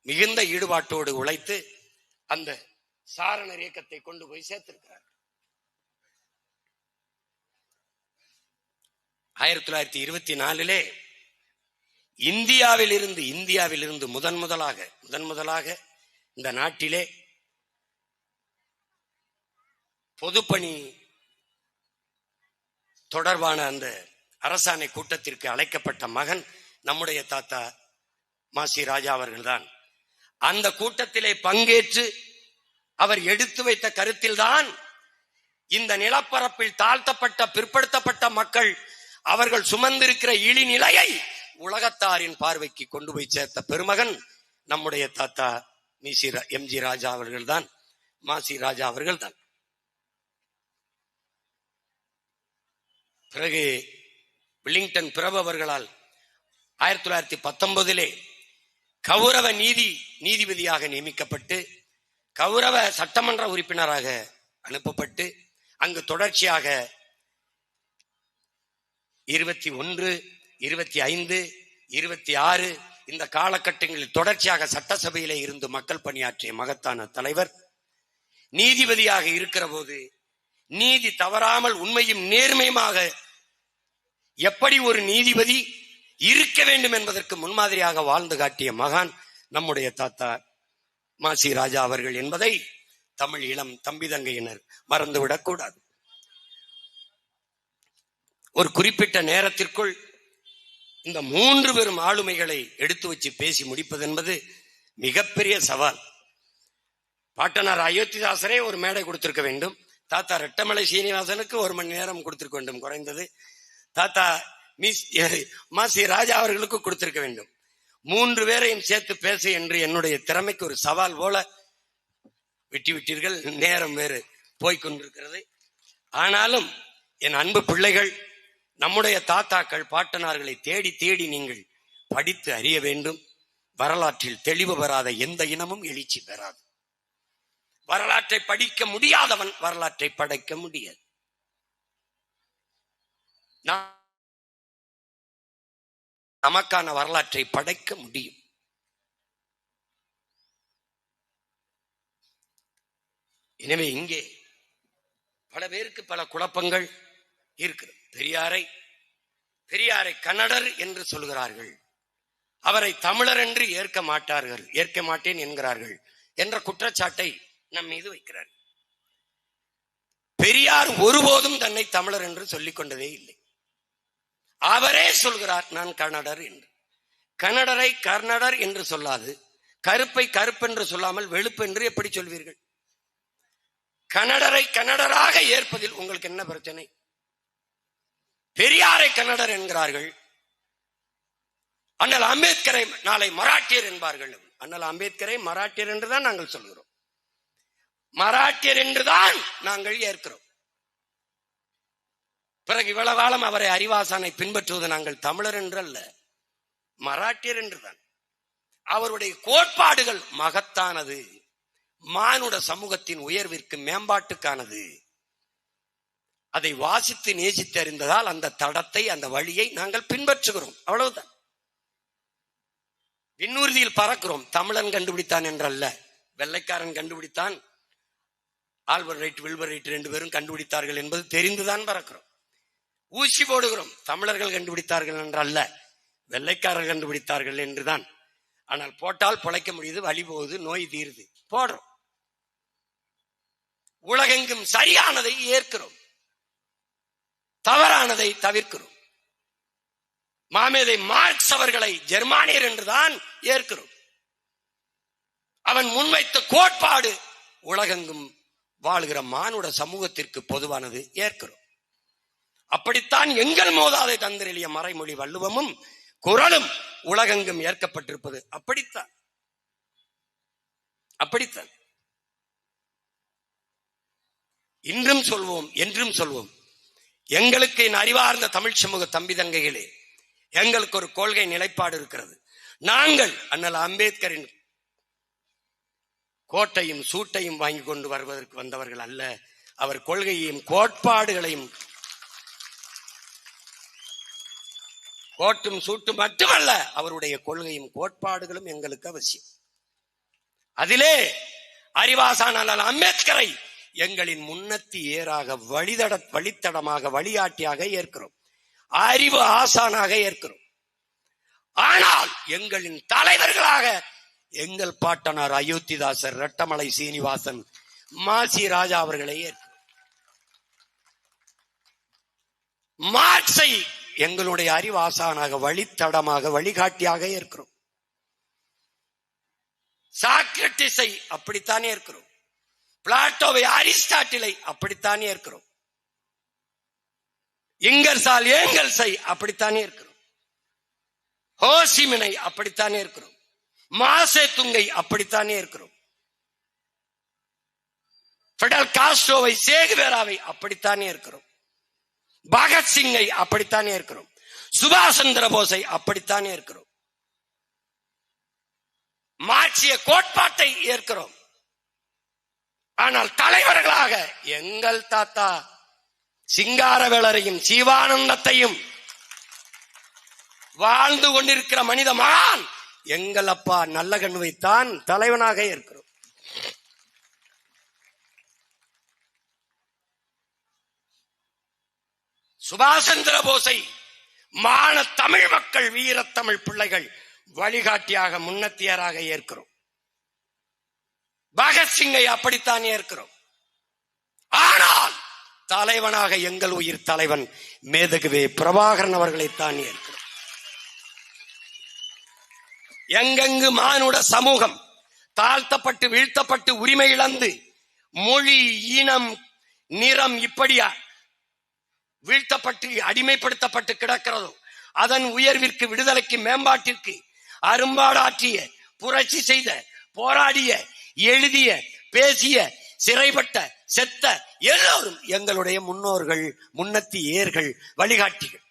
மிகுந்த ஈடுபாட்டோடு உழைத்து அந்த சாரணர் இயக்கத்தை கொண்டு போய் சேர்த்திருக்கிறார். 1924 இந்தியாவில் இருந்து முதன் முதலாக இந்த நாட்டிலே பொதுப்பணி தொடர்பான அந்த அரசாணை கூட்டத்திற்கு அழைக்கப்பட்ட மகன் நம்முடைய தாத்தா மாசி ராஜா அவர்கள்தான். அந்த கூட்டத்திலே பங்கேற்று அவர் எடுத்து வைத்த கருத்தில்தான் இந்த நிலப்பரப்பில் தாழ்த்தப்பட்ட பிற்படுத்தப்பட்ட மக்கள் அவர்கள் சுமந்திருக்கிற இழிநிலையை உலகத்தாரின் பார்வைக்கு கொண்டு போய் சேர்த்த பெருமகன் நம்முடைய தாத்தா MG ராஜா அவர்கள்தான், மாசி ராஜா அவர்கள்தான். பிறகு வில்லிங்டன் பிரபு அவர்களால் 1919 கௌரவ நீதிபதியாக நியமிக்கப்பட்டு கௌரவ சட்டமன்ற உறுப்பினராக அனுப்பப்பட்டு அங்கு தொடர்ச்சியாக 21, 25, 26 இந்த காலகட்டங்களில் தொடர்ச்சியாக சட்டசபையிலே இருந்து மக்கள் பணியாற்றிய மகத்தான தலைவர். நீதிபதியாக இருக்கிற போது நீதி தவறாமல் உண்மையும் நேர்மையுமாக எப்படி ஒரு நீதிபதி இருக்க வேண்டும் என்பதற்கு முன்மாதிரியாக வாழ்ந்து காட்டிய மகான் நம்முடைய தாத்தா மாசி ராஜா அவர்கள் என்பதை தமிழ் இளம் தம்பி தங்கையினர் மறந்துவிடக் கூடாது. ஒரு குறிப்பிட்ட நேரத்திற்குள் இந்த 3 பெரும் ஆளுமைகளை எடுத்து வச்சு பேசி முடிப்பது என்பது மிகப்பெரிய சவால். பாட்டனார் அயோத்திதாசரே ஒரு மேடை கொடுத்திருக்க வேண்டும். தாத்தா ரெட்டமலை சீனிவாசனுக்கு 1 மணி நேரம் கொடுத்திருக்க வேண்டும் குறைந்தது. தாத்தா மாசி ராஜா அவர்களுக்கு கொடுத்திருக்க வேண்டும். 3 பேரையும் சேர்த்து பேசு என்று என்னுடைய திறமைக்கு ஒரு சவால் போல விட்டீர்கள். நேரம் வேறு போய்கொண்டிருக்கிறது. ஆனாலும் என் அன்பு பிள்ளைகள், நம்முடைய தாத்தாக்கள் பாட்டனார்களை தேடி தேடி நீங்கள் படித்து அறிய வேண்டும். வரலாற்றில் தெளிவு பெறாத எந்த இனமும் எழுச்சி பெறாது. வரலாற்றை படிக்க முடியாதவன் வரலாற்றை படைக்க முடியாது. நமக்கான வரலாற்றை படைக்க முடியும். எனவே இங்கே பல பேருக்கு பல குழப்பங்கள் இருக்கு. பெரியாரை கன்னடர் என்று சொல்கிறார்கள், அவரை தமிழர் என்று ஏற்க மாட்டேன் என்கிறார்கள் என்ற குற்றச்சாட்டை நம் மீது வைக்கிறார். பெரியார் ஒருபோதும் தன்னை தமிழர் என்று சொல்லிக் கொண்டதே இல்லை. அவரே சொல்கிறார் நான் கன்னடர் என்று. கன்னடரை கர்நாடர் என்று சொல்லாது, கருப்பை கருப்பென்று சொல்லாமல் வெளுப்பு என்று எப்படி சொல்வீர்கள்? கன்னடரை கன்னடராக ஏற்பதில் உங்களுக்கு என்ன பிரச்சனை? பெரியாரை கன்னடர் என்கிறார்கள். அண்ணல் அம்பேத்கரை நாளை மராட்டியர் என்பார்கள். அண்ணல் அம்பேத்கரை மராட்டியர் என்றுதான் நாங்கள் சொல்கிறோம். மராட்டியர் என்றுதான் நாங்கள் ஏற்கிறோம். பிறகு இவ்வளவு காலம் அவரை அறிவாசானை பின்பற்றுவது நாங்கள் தமிழர் என்று அல்ல, மராட்டியர் என்றுதான். அவருடைய கோட்பாடுகள் மகத்தானது, மானுட சமூகத்தின் உயர்விற்கு மேம்பாட்டுக்கானது. அதை வாசித்து நேசித்து அறிந்ததால் அந்த தடத்தை, அந்த வழியை நாங்கள் பின்பற்றுகிறோம். அவ்வளவுதான். விண்ணூர்தியில் பறக்கிறோம், தமிழன் கண்டுபிடித்தான் என்றல்ல, வெள்ளைக்காரன் கண்டுபிடித்தான், ஆல்பர்ட் ரைட் வில்பர் ரைட் 2 பேரும் கண்டுபிடித்தார்கள் என்பது தெரிந்துதான் பறக்கிறோம். ஊசி போடுகிறோம். தமிழர்கள் கண்டுபிடித்தார்கள் என்றல்ல, வெள்ளைக்காரர்கள் கண்டுபிடித்தார்கள் என்றுதான். ஆனால் போட்டால் பொழைக்க முடியுது, வழி போகுது, நோய் தீருது, போடுறோம். உலகெங்கும் சரியானதை ஏற்கிறோம், தவறானதை தவிர்க்கிறோம். மாமேதை மார்க்ஸ் அவர்களை ஜெர்மானியர் என்றுதான் ஏற்கிறோம். அவன் முன்வைத்த கோட்பாடு உலகெங்கும் வாழ்கிற மானுட சமூகத்திற்கு பொதுவானது, ஏற்கிறோம். அப்படித்தான் எங்கள் மோதாதை தந்திரெளிய மறைமொழி வள்ளுவமும் குறளும் உலகெங்கும் ஏற்கப்பட்டிருப்பது. அப்படித்தான் அப்படித்தான் இன்றும் சொல்வோம், என்றும் சொல்வோம். எங்களுக்கு என் அறிவார்ந்த தமிழ் சமூக தம்பி தங்கைகளே, எங்களுக்கு ஒரு கொள்கை நிலைப்பாடு இருக்கிறது. நாங்கள் அண்ணல் அம்பேத்கரின் கோட்டையும் சூட்டையும் வாங்கி கொண்டு வருவதற்கு வந்தவர்கள் அல்ல. அவர் கொள்கையையும் கோட்பாடுகளையும், கோட்டும் சூட்டும் மட்டுமல்ல, அவருடைய கொள்கையும் கோட்பாடுகளும் எங்களுக்கு அவசியம். அதிலே அறிவாசான அம்பேத்கரை எங்களின் முன்னத்தி ஏறாக வழித்தடமாக வழிகாட்டியாக ஏற்கிறோம், அறிவு ஆசானாக ஏற்கிறோம். ஆனால் எங்களின் தலைவர்களாக எங்கள் பாட்டனார் அயோத்திதாசர், ரெட்டமலை சீனிவாசன், மாசி ராஜா அவர்களை ஏற்கிறோம். மார்க்ஸை எங்களுடைய அறிவாசானாக வழித்தடமாக வழிகாட்டியாக ஏற்கிறோம். சாக்ரட்டிஸை அப்படித்தானே ஏற்கிறோம். பிளாட்டோவை, அரிஸ்டாட்டிலை அப்படித்தானே ஏற்கிறோம். இங்கர்சால் ஏங்கல்ஸை அப்படித்தானே இருக்கிறோம். ஹோசிமினை அப்படித்தானே இருக்கிறோம். மாசே துங்கை அப்படித்தானே இருக்கிறோம். பிடல் காஸ்ட்ரோவை, சேகுவேராவை அப்படித்தானே இருக்கிறோம். பகத்சிங்கை அப்படித்தானே இருக்கிறோம். சுபாஷ் சந்திர போஸை அப்படித்தானே இருக்கிறோம். மார்க்சிய கோட்பாட்டை ஏற்கிறோம். ஆனால் தலைவர்களாக எங்கள் தாத்தா சிங்காரவேலரையும் சிவானந்தத்தையும் வாழ்ந்து கொண்டிருக்கிற மனித மகான் எங்கள் அப்பா நல்லகண்ணுவைத்தான் தலைவனாக இருக்கிறோம். சுபாஷ் சந்திர போஸை மான தமிழ் மக்கள், வீரத்தமிழ் பிள்ளைகள் வழிகாட்டியாக முன்னத்தியராக ஏற்கிறோம். பகத்சிங்கை அப்படித்தான் ஏற்கிறோம். ஆனால் தலைவனாக எங்கள் உயிர் தலைவன் மேதகுவே பிரபாகரன் அவர்களைத்தான் ஏற்கிறோம். எங்கெங்கு மானுட சமூகம் தாழ்த்தப்பட்டு வீழ்த்தப்பட்டு உரிமை இழந்து மொழி, இனம், நிறம் இப்படியா வீழ்த்தப்பட்டு அடிமைப்படுத்தப்பட்டு கிடக்கிறதோ, அதன் உயர்விற்கு, விடுதலைக்கு, மேம்பாட்டிற்கு அரும்பாடாற்றிய, புரட்சி செய்த, போராடிய, எழுதிய, பேசிய, சிறைப்பட்ட, செத்த எல்லோரும் எங்களுடைய முன்னோர்கள், முன்னத்தி ஏர்கள், வழிகாட்டிகள்.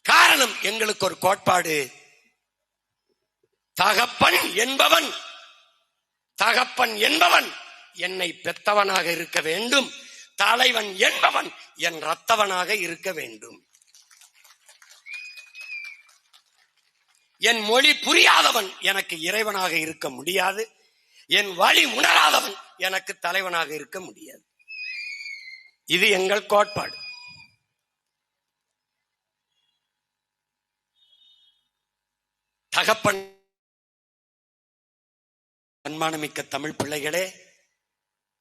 காரணம், எங்களுக்கு ஒரு கோட்பாடு. தகப்பன் என்பவன் என்னை பெத்தவனாக இருக்க வேண்டும், தலைவன் என்பவன் என் ரத்தவனாக இருக்க வேண்டும். என் மொழி புரியாதவன் எனக்கு இறைவனாக இருக்க முடியாது, என் வழி உணராதவன் எனக்கு தலைவனாக இருக்க முடியாது. இது எங்கள் கோட்பாடு. தகப்பன் அன்மானமிக்க தமிழ் பிள்ளைகளே,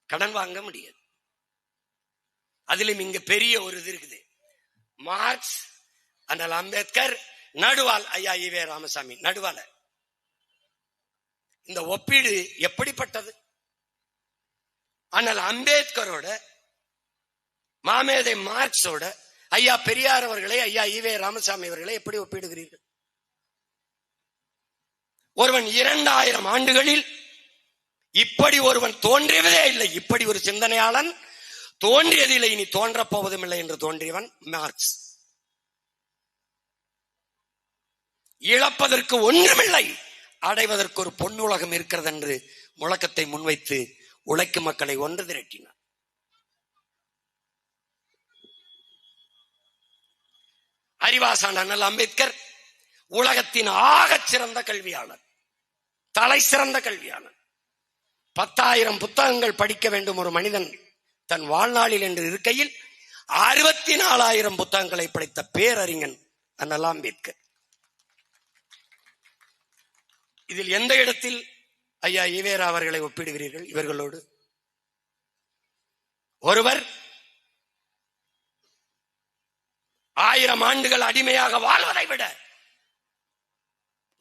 கடன் வாங்க முடியாது. அதிலும் இங்க பெரிய ஒரு இது இருக்குது. மார்க்ஸ், அண்ணல் அம்பேத்கர், நடுவால் ஐயா ஈவே ராமசாமி. நடுவால இந்த ஒப்பீடு எப்படிப்பட்டது? அண்ணல் அம்பேத்கரோட, மாமேதை மார்க்ஸோட ஐயா பெரியார் அவர்களை, ஐயா ஈவே ராமசாமி அவர்களை எப்படி ஒப்பிடுகிறீர்கள்? ஒருவன் 2000 ஆண்டுகளில் இப்படி ஒருவன் தோன்றியதே இல்லை, இப்படி ஒரு சிந்தனையாளன் தோன்றியதில்லை, இனி தோன்றப் போவதும் இல்லை என்று தோன்றியவன் மார்க்ஸ். இழப்பதற்கு ஒன்றுமில்லை, அடைவதற்கு ஒரு பொன்னுலகம் இருக்கிறது என்று முழக்கத்தை முன்வைத்து உழைக்கும் மக்களை ஒன்று திரட்டினார். அறிவாசான் அண்ணல் அம்பேத்கர் உலகத்தின் ஆகச் சிறந்த கல்வியாளர், தலை சிறந்த கல்வியாளர். 10,000 புத்தகங்கள் படிக்க வேண்டும் ஒரு மனிதன் தன் வாழ்நாளில் என்று இருக்கையில் 64,000 புத்தகங்களை படித்த பேரறிஞன் அண்ணல் அம்பேத்கர். இதில் எந்த இடத்தில் ஐயா ஈவேரா அவர்களை ஒப்பிடுகிறீர்கள் இவர்களோடு? ஒருவர் 1000 ஆண்டுகள் அடிமையாக வாழ்வதை விட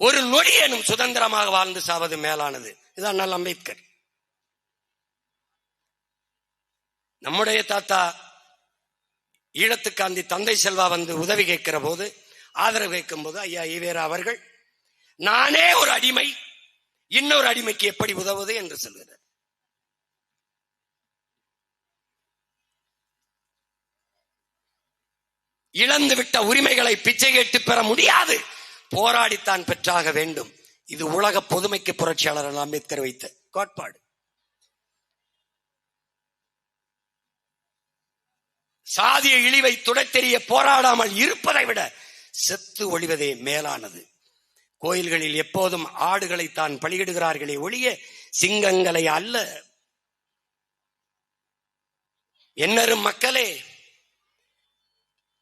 ஒரு நொடியேனும் சுதந்திரமாக வாழ்ந்து சாவது மேலானது. இதுதான் அண்ணல் அம்பேத்கர். நம்முடைய தாத்தா ஈழத்துக்காந்தி தந்தை செல்வா வந்து உதவி கேட்கிற போது, ஆதரவு கேட்கும் போது ஐயா ஈவேரா அவர்கள், நானே ஒரு அடிமை இன்னொரு அடிமைக்கு எப்படி உதவுவது என்று சொல்கிறார். இழந்துவிட்ட உரிமைகளை பிச்சை கேட்டு பெற முடியாது, போராடித்தான் பெற்றாக வேண்டும். இது உலக பொதுமைக்கு புரட்சியாளர் அம்பேத்கர் வைத்த கோட்பாடு. சாதிய இழிவை துடைத்தெறிய போராடாமல் இருப்பதை விட செத்து ஒழிவதே மேலானது. கோயில்களில் எப்போதும் ஆடுகளை தான் பலியிடுகிறார்களே ஒழிய சிங்கங்களை அல்ல. என்னரும் மக்களே,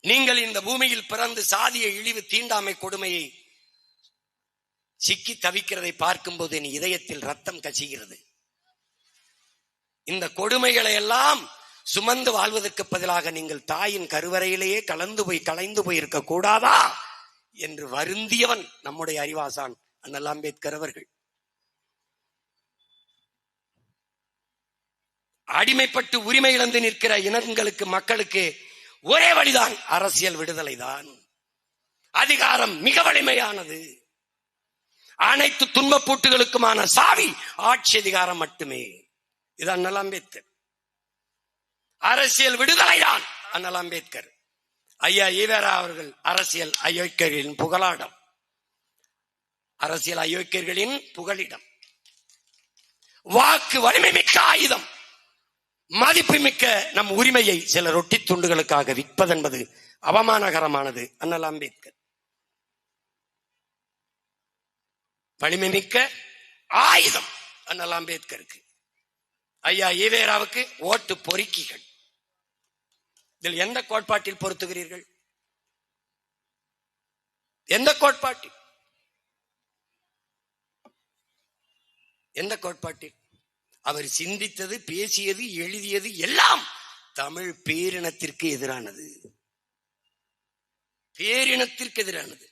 நீங்கள் இந்த பூமியில் பிறந்து சாதிய இழிவு தீண்டாமை கொடுமையை சிக்கி தவிக்கிறதை பார்க்கும்போது என் இதயத்தில் ரத்தம் கசிகிறது. இந்த கொடுமைகளை எல்லாம் சுமந்து வாழ்வதற்கு பதிலாக நீங்கள் தாயின் கருவறையிலேயே கலைந்து போய் இருக்க கூடாதா என்று வருந்தியவன் நம்முடைய அறிவாசான் அண்ணல் அம்பேத்கர் அவர்கள். அடிமைப்பட்டு உரிமை இழந்து நிற்கிற இனங்களுக்கு, மக்களுக்கு ஒரே வழிதான் அரசியல் விடுதலை தான். அதிகாரம் மிக வலிமையானது. அனைத்து துன்பப்பூட்டுகளுக்குமான சாவி ஆட்சி அதிகாரம் மட்டுமே. இது அண்ணல் அம்பேத்கர். அரசியல் விடுதலை தான் அண்ணல் அம்பேத்கர். ஐயா ஈவேரா அவர்கள் அரசியல் அயோக்கியர்களின் புகழாடம், அரசியல் அயோக்கியர்களின் புகலிடம். வாக்கு வலிமை மிக்க ஆயுதம். மதிப்பு மிக்க நம் உரிமையை சில ரொட்டி துண்டுகளுக்காக விற்பதென்பது அவமானகரமானது. அண்ணல் அம்பேத்கர் வலிமை மிக்க ஆயுதம் அண்ணல் அம்பேத்கருக்கு. ஐயா ஈவேராவுக்கு ஓட்டு பொறுக்கிகள். இதில் எந்த கோட்பாட்டில் பொருத்துகிறீர்கள்? எந்த கோட்பாட்டில்? எந்த கோட்பாட்டில்? அவர் சிந்தித்தது, பேசியது, எழுதியது எல்லாம் தமிழ் பேரினத்திற்கு எதிரானது. பேரினத்திற்கு எதிரானது.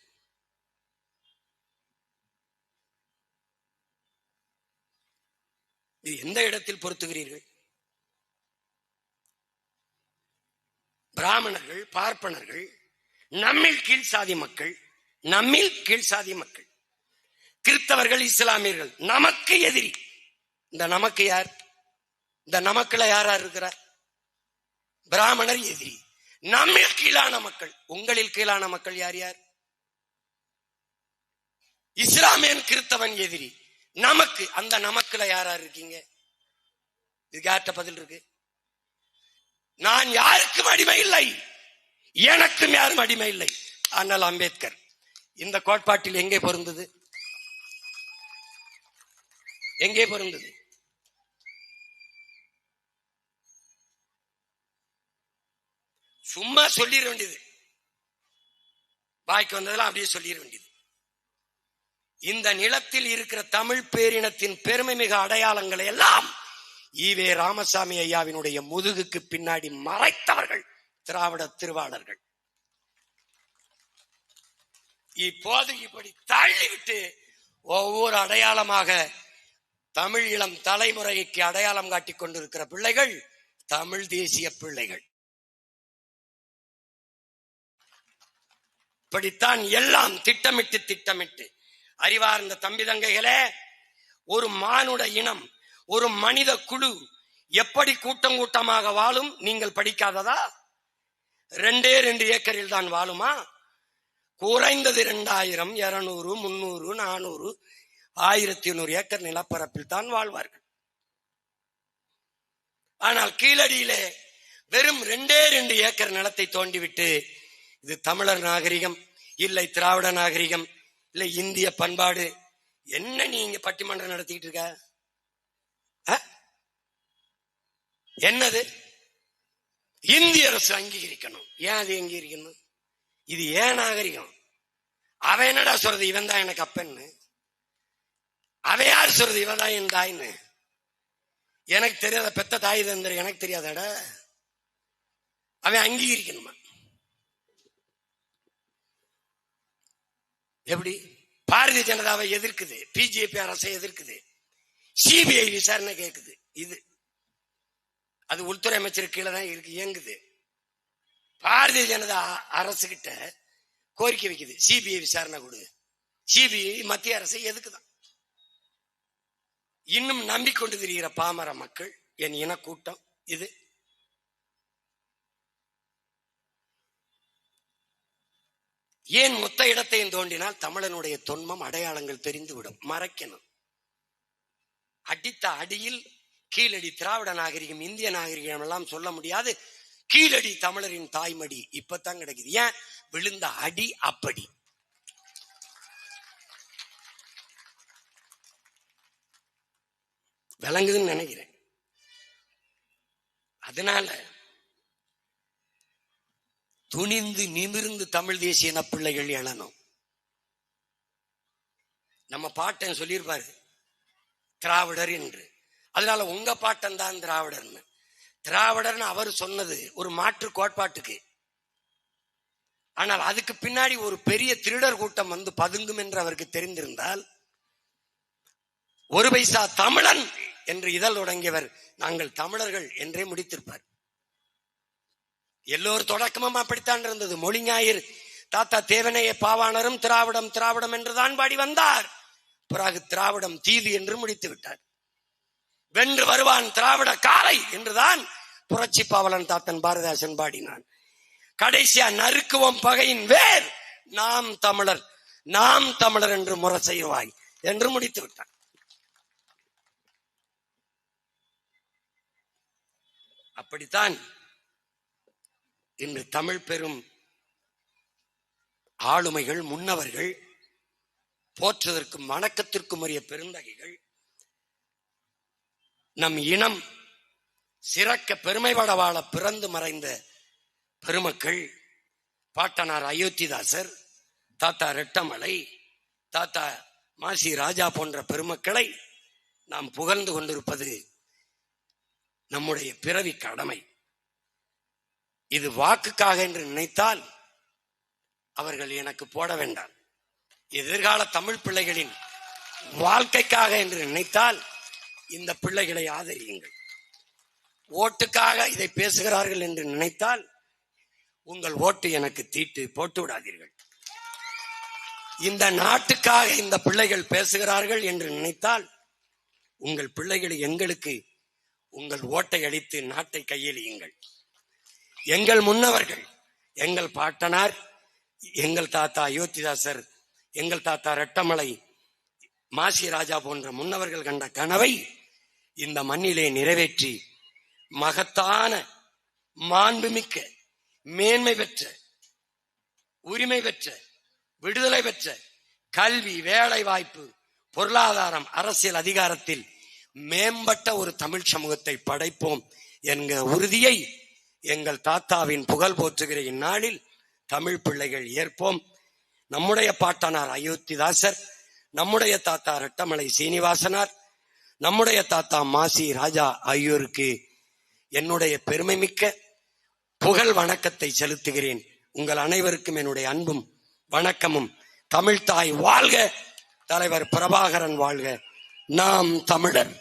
இது எந்த இடத்தில் பொருத்துகிறீர்கள்? பிராமணர்கள், பார்ப்பனர்கள், நம்மில் கீழ் சாதி மக்கள், கிறிஸ்தவர்கள், இஸ்லாமியர்கள் நமக்கு எதிரி. இந்த நமக்கு யார்? இந்த நமக்குள்ள யாரா இருக்கிறார்? பிராமணர் எதிரி. நம்மில் கீழான மக்கள், உங்களில் கீழான மக்கள் யார் யார்? இஸ்லாமியன், கிறிஸ்தவன் எதிரி. நமக்கு, அந்த நமக்குள்ள யாரா இருக்கீங்க? இதுக்கு யார்கிட்ட பதில் இருக்கு? நான் யாருக்கும் அடிமை இல்லை, எனக்கும் யாரும் அடிமை இல்லை. அண்ணல் அம்பேத்கர் இந்த கோட்பாட்டில் எங்கே பொருந்தது? எங்கே பொருந்தது? சும்மா சொல்லிட வேண்டியது, வாய்க்கு வந்ததெல்லாம் அப்படியே சொல்லிட வேண்டியது. இந்த நிலத்தில் இருக்கிற தமிழ் பேரினத்தின் பெருமை மிக அடையாளங்களை எல்லாம் ஈவே ராமசாமி ஐயாவினுடைய முதுகுக்கு பின்னாடி மறைத்தவர்கள் திராவிட திருவாளர்கள். இப்போது இப்படி தள்ளிவிட்டு ஒவ்வொரு அடையாளமாக தமிழ் இளம் தலைமுறைக்கு அடையாளம் காட்டிக் கொண்டிருக்கிற பிள்ளைகள் தமிழ் தேசிய பிள்ளைகள். இப்படித்தான் எல்லாம் திட்டமிட்டு அறிவார்ந்த தம்பி தங்கைகளே, ஒரு மானுட இனம், ஒரு மனித குழு எப்படி கூட்டம் கூட்டமாக வாழும் நீங்கள் படிக்காததா? 2 ஏக்கரில் தான் வாழுமா? குறைந்தது 2000, 200, 300, 400, 1100 ஏக்கர் நிலப்பரப்பில் தான் வாழ்வார்கள். ஆனால் கீழடியிலே வெறும் 2 ஏக்கர் நிலத்தை தோண்டிவிட்டு இது தமிழர் நாகரிகம் இல்லை திராவிட நாகரிகம் இல்ல இந்திய பண்பாடு. என்ன நீங்க பட்டிமன்றம் நடத்திட்டு இருக்க? என்னது? இந்திய அரசு அங்கீகரிக்கணும். ஏன் அது அங்கீகரிக்கணும்? இது ஏன் நாகரிகம்? அவன் என்னடா சொல்றது இவன் தான் எனக்கு அப்பன்னு? அவன் யார் சொல்றது இவன் தான் என் தாய்ன்னு? எனக்கு தெரியாத பெத்த தாய் தந்திர எனக்கு தெரியாதாடா? அவன் அங்கீகரிக்கணுமா? எப்படி? பாரதிய ஜனதாவை எதிர்க்குது, பிஜேபி அரசை எதிர்க்குது, சிபிஐ விசாரணை கேட்குது. இது அது உள்துறை அமைச்சர் கீழே தான் இருக்கு, இயங்குது. பாரதிய ஜனதா அரசு கிட்ட கோரிக்கை வைக்குது, சிபிஐ விசாரணை கொடு. சிபிஐ மத்திய அரசை எதுக்குதான்? இன்னும் நம்பிக்கொண்டு திரிகிற பாமர மக்கள், என் இன கூட்டம் இது. ஏன் மொத்த இடத்தையும் தோண்டினால் தமிழனுடைய தொன்மம் அடையாளங்கள் தெரிந்துவிடும். மறைக்கணும். அடித்த அடியில் கீழடி திராவிட நாகரிகம், இந்திய நாகரிகம் எல்லாம் சொல்ல முடியாது. கீழடி தமிழரின் தாய்மடி இப்பதான் கிடைக்குது. ஏன்? விழுந்த அடி அப்படி. விளங்குதுன்னு நினைக்கிறேன். அதனால துணிந்து நிமிர்ந்து தமிழ் தேசிய இன பிள்ளைகள் எழணும். நம்ம பாட்டன் சொல்லியிருப்பாரு திராவிடர் என்று. அதனால உங்க பாட்டன் தான் திராவிடர்னு. திராவிடர்னு அவர் சொன்னது ஒரு மாற்று கோட்பாட்டுக்கு. ஆனால் அதுக்கு பின்னாடி ஒரு பெரிய திருடர் கூட்டம் வந்து பதுங்கும் என்று அவருக்கு தெரிந்திருந்தால், ஒரு பைசா தமிழன் என்று இதழ் தொடங்கியவர் நாங்கள் தமிழர்கள் என்றே முடித்திருப்பார். எல்லோரும் தொடக்கமும் அப்படித்தான் இருந்தது. மொழி ஞாயிறு தாத்தா தேவனைய பாவாணரும் திராவிடம் திராவிடம் என்றுதான் பாடி வந்தார். பிறகு திராவிடம் தீது என்று முடித்து விட்டார். வென்று வருவான் திராவிட காலை என்றுதான் புரட்சி பாவலன் தாத்தன் பாரதிதாசன் பாடினான். கடைசியா நறுக்குவோம் பகையின் வேர் நாம் தமிழர், நாம் தமிழர் என்று முரசைவாய் என்று முடித்து விட்டான். அப்படித்தான் இன்று தமிழ் பெரும் ஆளுமைகள், முன்னவர்கள், போற்றுவதற்கும் வணக்கத்திற்கும் உரிய பெருந்தகைகள், நம் இனம் சிறக்க பெருமைப்பட வாழ பிறந்து மறைந்த பெருமக்கள், பாட்டனார் அயோத்திதாசர், தாத்தா ரெட்டமலை, தாத்தா மாசி ராஜா போன்ற பெருமக்களை நாம் புகழ்ந்து கொண்டிருப்பது நம்முடைய பிறவி கடமை. இது வாக்குக்காக என்று நினைத்தால் அவர்கள் எனக்கு போட வேண்டாம். எதிர்கால தமிழ் பிள்ளைகளின் வாழ்க்கைக்காக என்று நினைத்தால் இந்த பிள்ளைகளை ஆதரியுங்கள். ஓட்டுக்காக இதை பேசுகிறார்கள் என்று நினைத்தால் உங்கள் ஓட்டு எனக்கு தீட்டு போட்டு விடாதீர்கள். இந்த நாட்டுக்காக இந்த பிள்ளைகள் பேசுகிறார்கள் என்று நினைத்தால் உங்கள் பிள்ளைகளை எங்களுக்கு உங்கள் ஓட்டை அளித்து நாட்டை கையெழுயுங்கள். எங்கள் முன்னவர்கள், எங்கள் பாட்டனார், எங்கள் தாத்தா அயோத்திதாசர், எங்கள் தாத்தா ரெட்டமலை, மாசி ராஜா போன்ற முன்னவர்கள் கண்ட கனவை இந்த மண்ணிலே நிறைவேற்றி மகத்தான மாண்புமிக்க மேன்மை பெற்ற, உரிமை பெற்ற, விடுதலை பெற்ற கல்வி, வேலை வாய்ப்பு, பொருளாதாரம், அரசியல் அதிகாரத்தில் மேம்பட்ட ஒரு தமிழ் சமூகத்தை படைப்போம் என்கிற உறுதியை எங்கள் தாத்தாவின் புகழ் போற்றுகிற இந்நாளில் தமிழ் பிள்ளைகள் ஏற்போம். நம்முடைய பாட்டனார் அயோத்திதாசர், நம்முடைய தாத்தா ரெட்டமலை சீனிவாசனார், நம்முடைய தாத்தா மாசி ராஜா ஆகியோருக்கு என்னுடைய பெருமை மிக்க புகழ் வணக்கத்தை செலுத்துகிறேன். உங்கள் அனைவருக்கும் என்னுடைய அன்பும் வணக்கமும். தமிழ்தாய் வாழ்க, தலைவர் பிரபாகரன் வாழ்க, நாம் தமிழர்.